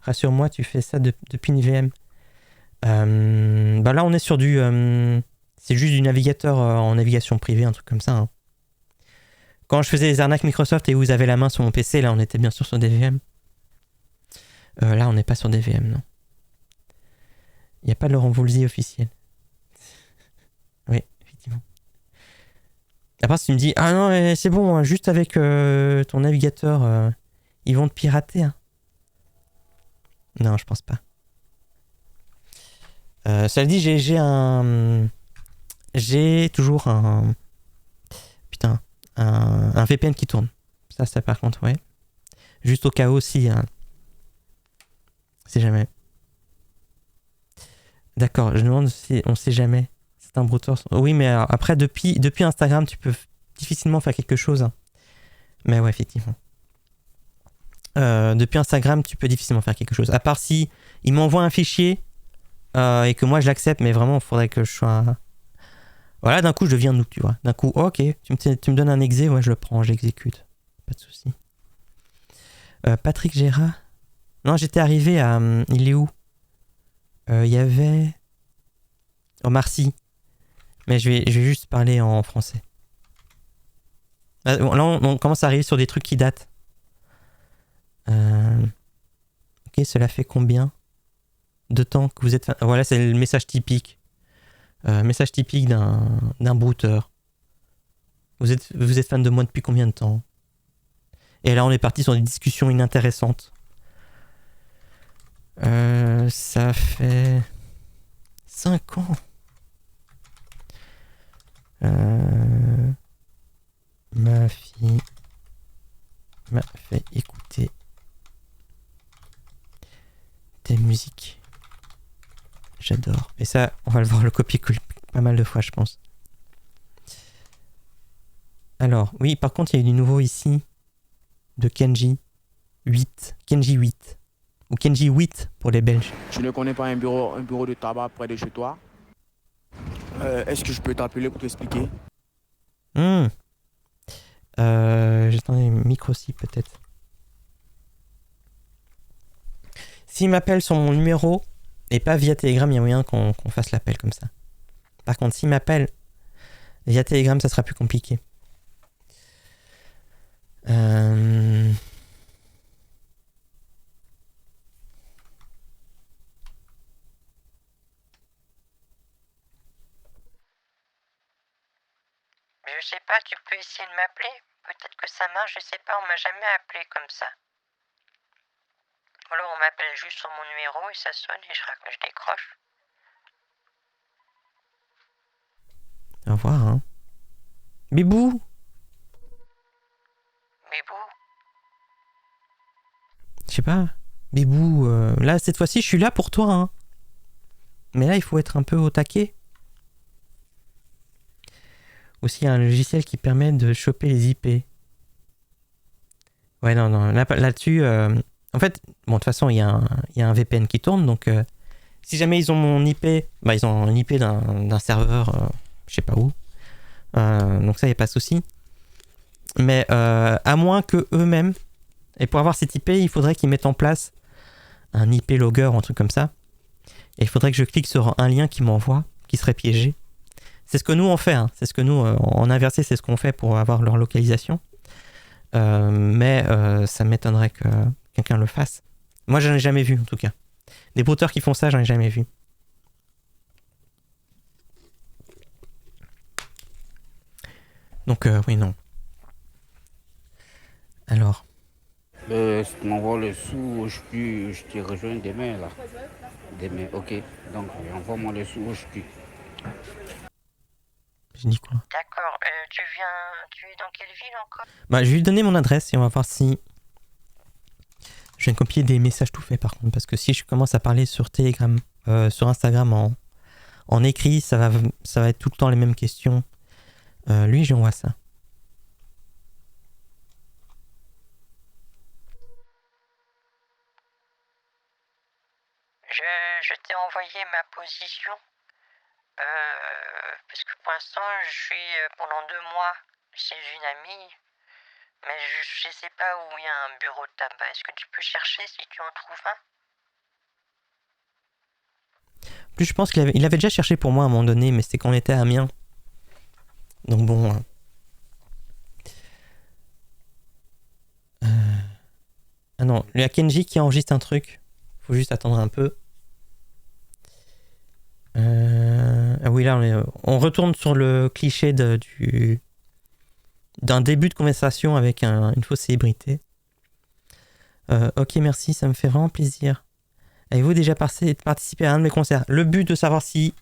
Rassure-moi, tu fais ça depuis une VM. Bah là, on est sur du... c'est juste du navigateur en navigation privée, un truc comme ça. Hein. Quand je faisais les arnaques Microsoft et où vous avez la main sur mon PC, là, on était bien sûr sur des VM. Là, on n'est pas sur des VM, non. Il n'y a pas de Laurent Voulzy officiel. Oui, effectivement. Après, si tu me dis, ah non, c'est bon, juste avec ton navigateur, ils vont te pirater. Hein. Non, je pense pas. Ça le dit, j'ai toujours un VPN qui tourne. Ça par contre, ouais. Juste au cas où aussi, hein. C'est jamais. D'accord, je me demande si on sait jamais. C'est un brouteur. Oui, mais après, depuis Instagram, tu peux difficilement faire quelque chose. Hein. Mais ouais, effectivement. Depuis Instagram, tu peux difficilement faire quelque chose. À part si il m'envoie un fichier et que moi je l'accepte, mais vraiment, il faudrait que je sois... Voilà, d'un coup, je deviens noob, tu vois. D'un coup, ok, tu me donnes un exé, ouais, je le prends, j'exécute. Pas de souci. Patrick Gérard. Non, j'étais arrivé à... il est où? Il y avait... Omar Sy. Mais je vais juste parler en français. Là, on commence à arriver sur des trucs qui datent. Ok, cela fait combien de temps que vous êtes fan? Voilà, c'est le message typique. Message typique d'un brouteur. Vous êtes fan de moi depuis combien de temps? Et là, on est parti sur des discussions inintéressantes. Ça fait 5 ans. Ma fille m'a fait écouter des musiques. J'adore. Et ça, on va le voir le copier-coller pas mal de fois, je pense. Alors, oui, par contre, il y a eu du nouveau ici de Kenji 8. Kenji 8. Ou Kenji 8 pour les Belges. Tu ne connais pas un bureau de tabac près de chez toi? Est-ce que je peux t'appeler pour t'expliquer? J'attendais un micro aussi peut-être. S'il m'appelle sur mon numéro et pas via Telegram, il y a moyen qu'on fasse l'appel comme ça. Par contre, s'il m'appelle via Telegram, ça sera plus compliqué. Je sais pas, tu peux essayer de m'appeler? Peut-être que ça marche, je sais pas, on m'a jamais appelé comme ça. Alors on m'appelle juste sur mon numéro et ça sonne et je décroche. Au revoir, hein. Bibou! Bibou? Je sais pas. Bibou, là, cette fois-ci, je suis là pour toi, hein. Mais là, il faut être un peu au taquet. Aussi, il y a un logiciel qui permet de choper les IP. Ouais, non, là-dessus... en fait, bon, de toute façon, il y a un VPN qui tourne, donc si jamais ils ont mon IP, bah, ils ont un IP d'un serveur, je sais pas où. Donc ça, il n'y a pas de souci. Mais à moins que eux-mêmes, et pour avoir cet IP, il faudrait qu'ils mettent en place un IP logger ou un truc comme ça. Et il faudrait que je clique sur un lien qui m'envoie, qui serait piégé. C'est ce que nous on fait, hein. C'est ce que nous, en inversé, c'est ce qu'on fait pour avoir leur localisation. Mais ça m'étonnerait que quelqu'un le fasse. Moi, j'en ai jamais vu, en tout cas. Des brouteurs qui font ça, j'en ai jamais vu. Donc, oui, non. Alors. Si tu m'envoies le sou, je te rejoins demain, là. Demain, ok. Donc, envoie-moi le sou, je te... J'ai dit quoi? D'accord, tu es dans quelle ville encore? Bah, je vais lui donner mon adresse et on va voir si... Je viens de copier des messages tout faits, par contre. Parce que si je commence à parler sur Telegram, sur Instagram en écrit, ça va être tout le temps les mêmes questions. Lui, j'envoie ça. Je t'ai envoyé ma position. Parce que pour l'instant, je suis pendant 2 mois chez une amie. Mais je sais pas où il y a un bureau de tabac. Est-ce que tu peux chercher si tu en trouves un? Plus, je pense qu'il avait déjà cherché pour moi à un moment donné, mais c'était quand on était à Amiens. Donc bon... Ah non, il y a Kenji qui enregistre un truc. Faut juste attendre un peu. Ah oui, là, on retourne sur le cliché d'un début de conversation avec une fausse célébrité. Ok, merci, ça me fait vraiment plaisir. Avez-vous déjà participé à un de mes concerts? Le but de savoir si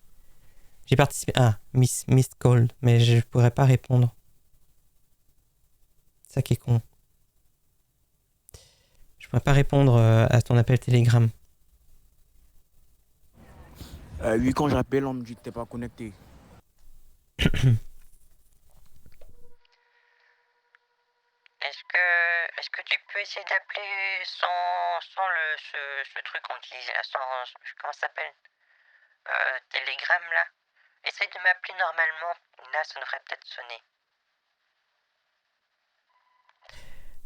j'ai participé... Ah, Missed Call, mais je pourrais pas répondre. Ça qui est con. Je pourrais pas répondre à ton appel Telegram. Oui, quand j'appelle, on me dit que t'es pas connecté. Est-ce que tu peux essayer d'appeler sans ce truc qu'on utilise là, comment ça s'appelle? Telegram là? Essaye de m'appeler normalement, là ça devrait peut-être sonner.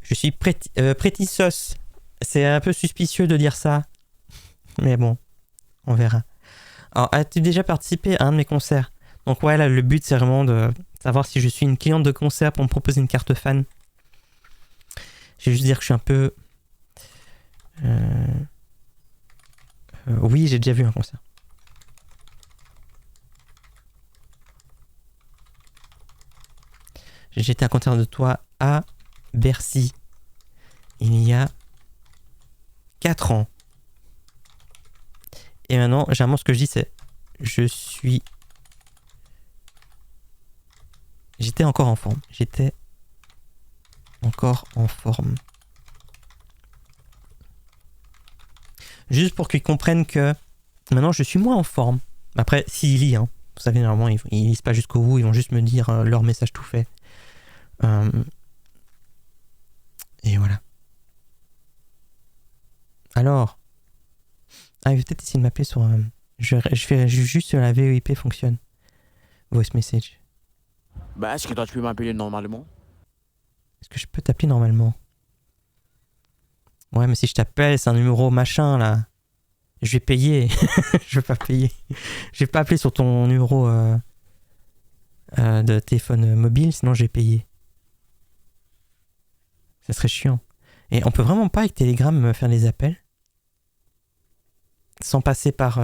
Je suis Pretty Sauce. C'est un peu suspicieux de dire ça. Mais bon, on verra. Alors, as-tu déjà participé à un de mes concerts? Donc ouais, là, le but, c'est vraiment de savoir si je suis une cliente de concert pour me proposer une carte fan. Je vais juste dire que je suis un peu... oui, j'ai déjà vu un concert. J'ai été à un concert de toi à Bercy. Il y a 4 ans. Et maintenant, généralement, ce que je dis, c'est... J'étais encore en forme. J'étais encore en forme. Juste pour qu'ils comprennent que maintenant, je suis moins en forme. Après, s'ils lisent, hein. Vous savez, normalement, ils lisent pas jusqu'au bout. Ils vont juste me dire leur message tout fait. Et voilà. Alors... Ah, il va peut-être essayer de m'appeler sur... je fais juste sur la VEIP fonctionne. Voice message. Bah, est-ce que toi, tu peux m'appeler normalement? Est-ce que je peux t'appeler normalement? Ouais, mais si je t'appelle, c'est un numéro machin, là. Je vais payer. Je vais pas payer. Je vais pas appeler sur ton numéro de téléphone mobile, sinon je vais payer. Ça serait chiant. Et on peut vraiment pas avec Telegram faire des appels? Sans passer par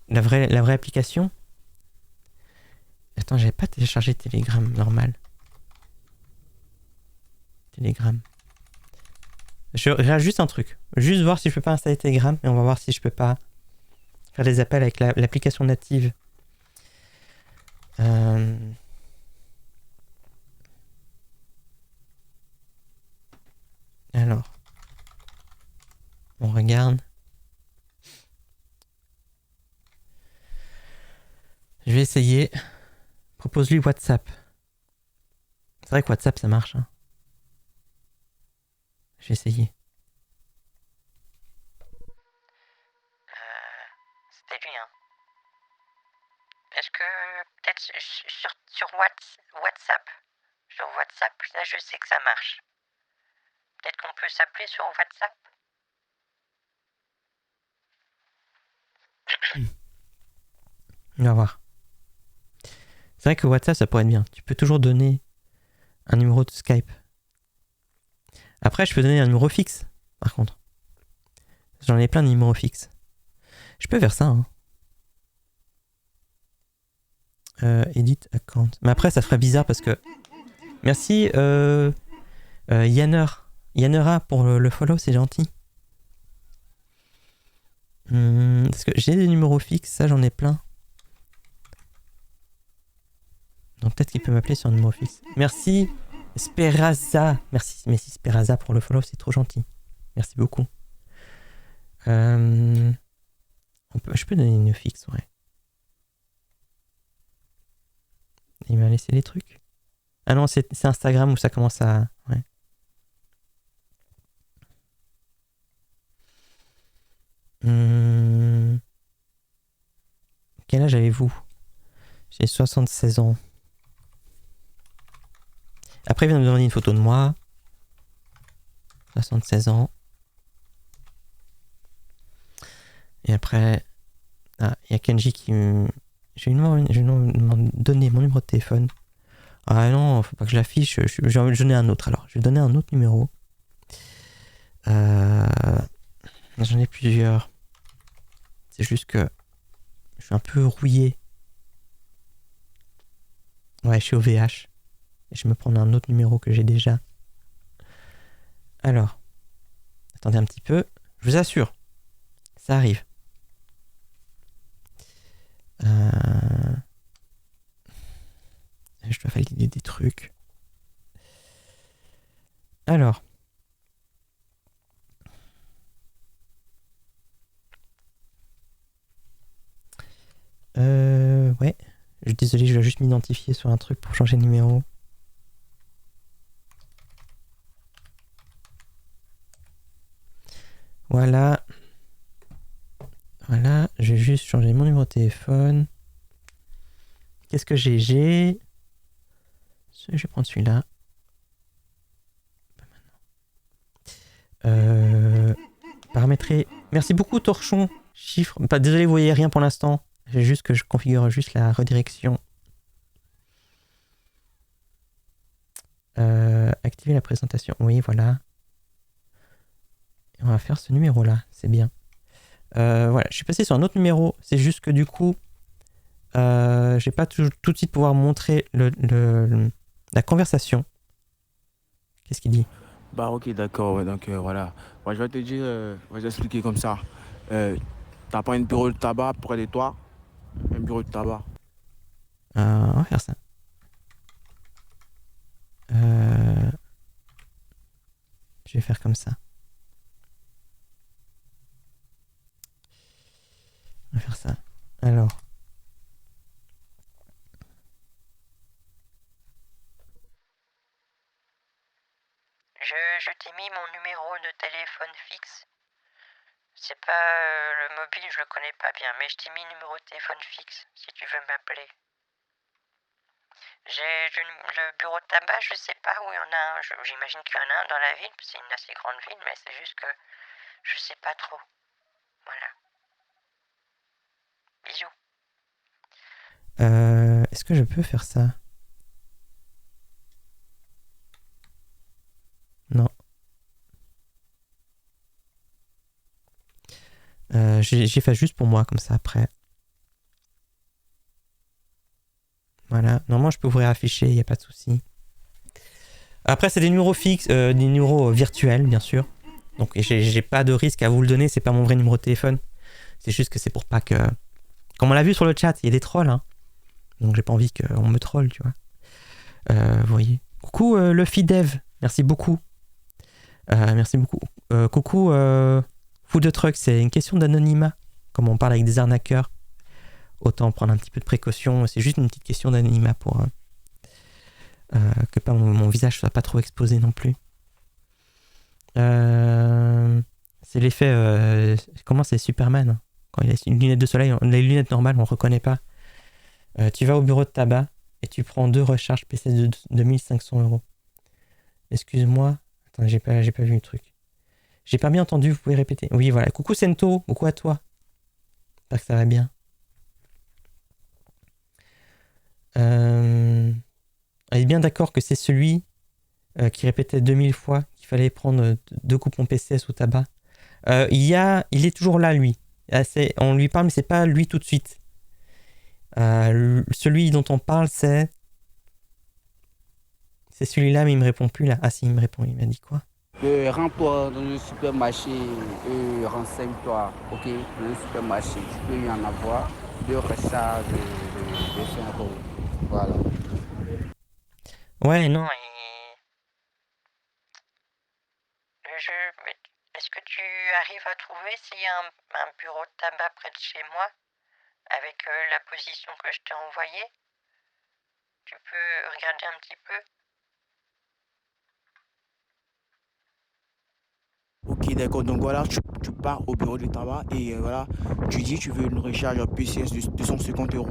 la vraie application? Attends, j'avais pas téléchargé Telegram normal. Telegram. Je regarde juste un truc. Juste voir si je peux pas installer Telegram et on va voir si je peux pas faire des appels avec l'application native. Alors. On regarde. Je vais essayer. Propose-lui WhatsApp. C'est vrai que WhatsApp, ça marche. Hein. Je vais essayer. C'était lui, hein. Est-ce que peut-être sur WhatsApp, sur WhatsApp, là je sais que ça marche. Peut-être qu'on peut s'appeler sur WhatsApp. On va voir. C'est vrai que WhatsApp, ça pourrait être bien. Tu peux toujours donner un numéro de Skype. Après, je peux donner un numéro fixe, par contre. J'en ai plein de numéros fixes. Je peux faire ça, hein. Edit account. Mais après, ça ferait bizarre parce que... Merci, Yannera pour le follow, c'est gentil. Parce que j'ai des numéros fixes, ça j'en ai plein. Donc peut-être qu'il peut m'appeler sur un numéro fixe. Merci Speraza. Merci Speraza pour le follow, c'est trop gentil. Merci beaucoup. Je peux donner une fixe, ouais. Il m'a laissé les trucs. Ah non, c'est Instagram où ça commence à... Ouais. Quel âge avez-vous? J'ai 76 ans. Après, il vient de me demander une photo de moi. 76 ans. Et après... Ah, il y a Kenji qui me... Je vais lui donner mon numéro de téléphone. Ah non, faut pas que je l'affiche. J'en ai un autre alors. Je vais donner un autre numéro. J'en ai plusieurs. C'est juste que je suis un peu rouillé. Ouais, je suis au VH. Et je vais me prendre un autre numéro que j'ai déjà. Alors. Attendez un petit peu. Je vous assure. Ça arrive. Je dois valider des trucs. Alors. Ouais. Désolé, je dois juste m'identifier sur un truc pour changer de numéro. Voilà. Voilà, je vais juste changer mon numéro de téléphone. Qu'est-ce que j'ai? Je vais prendre celui-là. Paramétrer. Merci beaucoup, Torchon. Chiffre. Désolé, vous voyez rien pour l'instant. C'est juste que je configure juste la redirection. Activer la présentation. Oui, voilà. Et on va faire ce numéro-là. C'est bien. Voilà, je suis passé sur un autre numéro. C'est juste que du coup, je vais pas tout de suite pouvoir montrer la conversation. Qu'est-ce qu'il dit? Bah ok, d'accord, ouais, donc voilà. Moi, je vais te dire, je vais t'expliquer comme ça. T'as pas un bureau de tabac près de toi? Un bureau de tabac. On va faire ça. Je vais faire comme ça. On va faire ça. Alors. Je t'ai mis mon numéro de téléphone fixe. C'est pas le mobile, je le connais pas bien, mais je t'ai mis le numéro de téléphone fixe si tu veux m'appeler. Le bureau de tabac, je sais pas où il y en a un. J'imagine qu'il y en a un dans la ville, c'est une assez grande ville, mais c'est juste que je sais pas trop. Voilà. Bisous. Est-ce que je peux faire ça? Non. J'ai fait juste pour moi, comme ça, après. Voilà. Normalement, je peux vous réafficher, il n'y a pas de souci. Après, c'est des numéros fixes, des numéros virtuels, bien sûr. Donc, j'ai pas de risque à vous le donner, c'est pas mon vrai numéro de téléphone. C'est juste que c'est pour pas que... Comme on l'a vu sur le chat, il y a des trolls, hein. Donc, j'ai pas envie qu'on me troll, tu vois. Vous voyez. Coucou, Luffy Dev. Merci beaucoup. Merci beaucoup. Coucou, Food Truck. C'est une question d'anonymat. Comme on parle avec des arnaqueurs. autant prendre un petit peu de précaution. C'est juste une petite question d'anonymat pour que pas mon visage soit pas trop exposé non plus. C'est l'effet... comment c'est Superman, hein. Quand il a une lunette de soleil, les lunettes normales, on ne reconnaît pas. Tu vas au bureau de tabac et tu prends 2 recharges PC de 2500 €. Excuse-moi. Attends, j'ai pas vu le truc. J'ai pas bien entendu, vous pouvez répéter. Oui, voilà. Coucou Sento, coucou à toi. J'espère que ça va bien. Elle est bien d'accord que c'est celui qui répétait 2000 fois qu'il fallait prendre 2 coupons PCS au tabac. Il est toujours là, lui. On lui parle, mais c'est pas lui tout de suite. Celui dont on parle, c'est celui-là, mais il me répond plus là. Ah si, il me répond, il m'a dit quoi? Rends-toi dans le supermarché et renseigne-toi, ok? Dans le supermarché, tu peux y en avoir 2 recharges de 5 €. Voilà. Ouais, non. Mais est-ce que tu arrives à trouver s'il y a un bureau de tabac près de chez moi avec la position que je t'ai envoyée? Tu peux regarder un petit peu? Ok, d'accord. Donc voilà, tu pars au bureau du tabac et voilà, tu dis tu veux une recharge PCS de 250 €.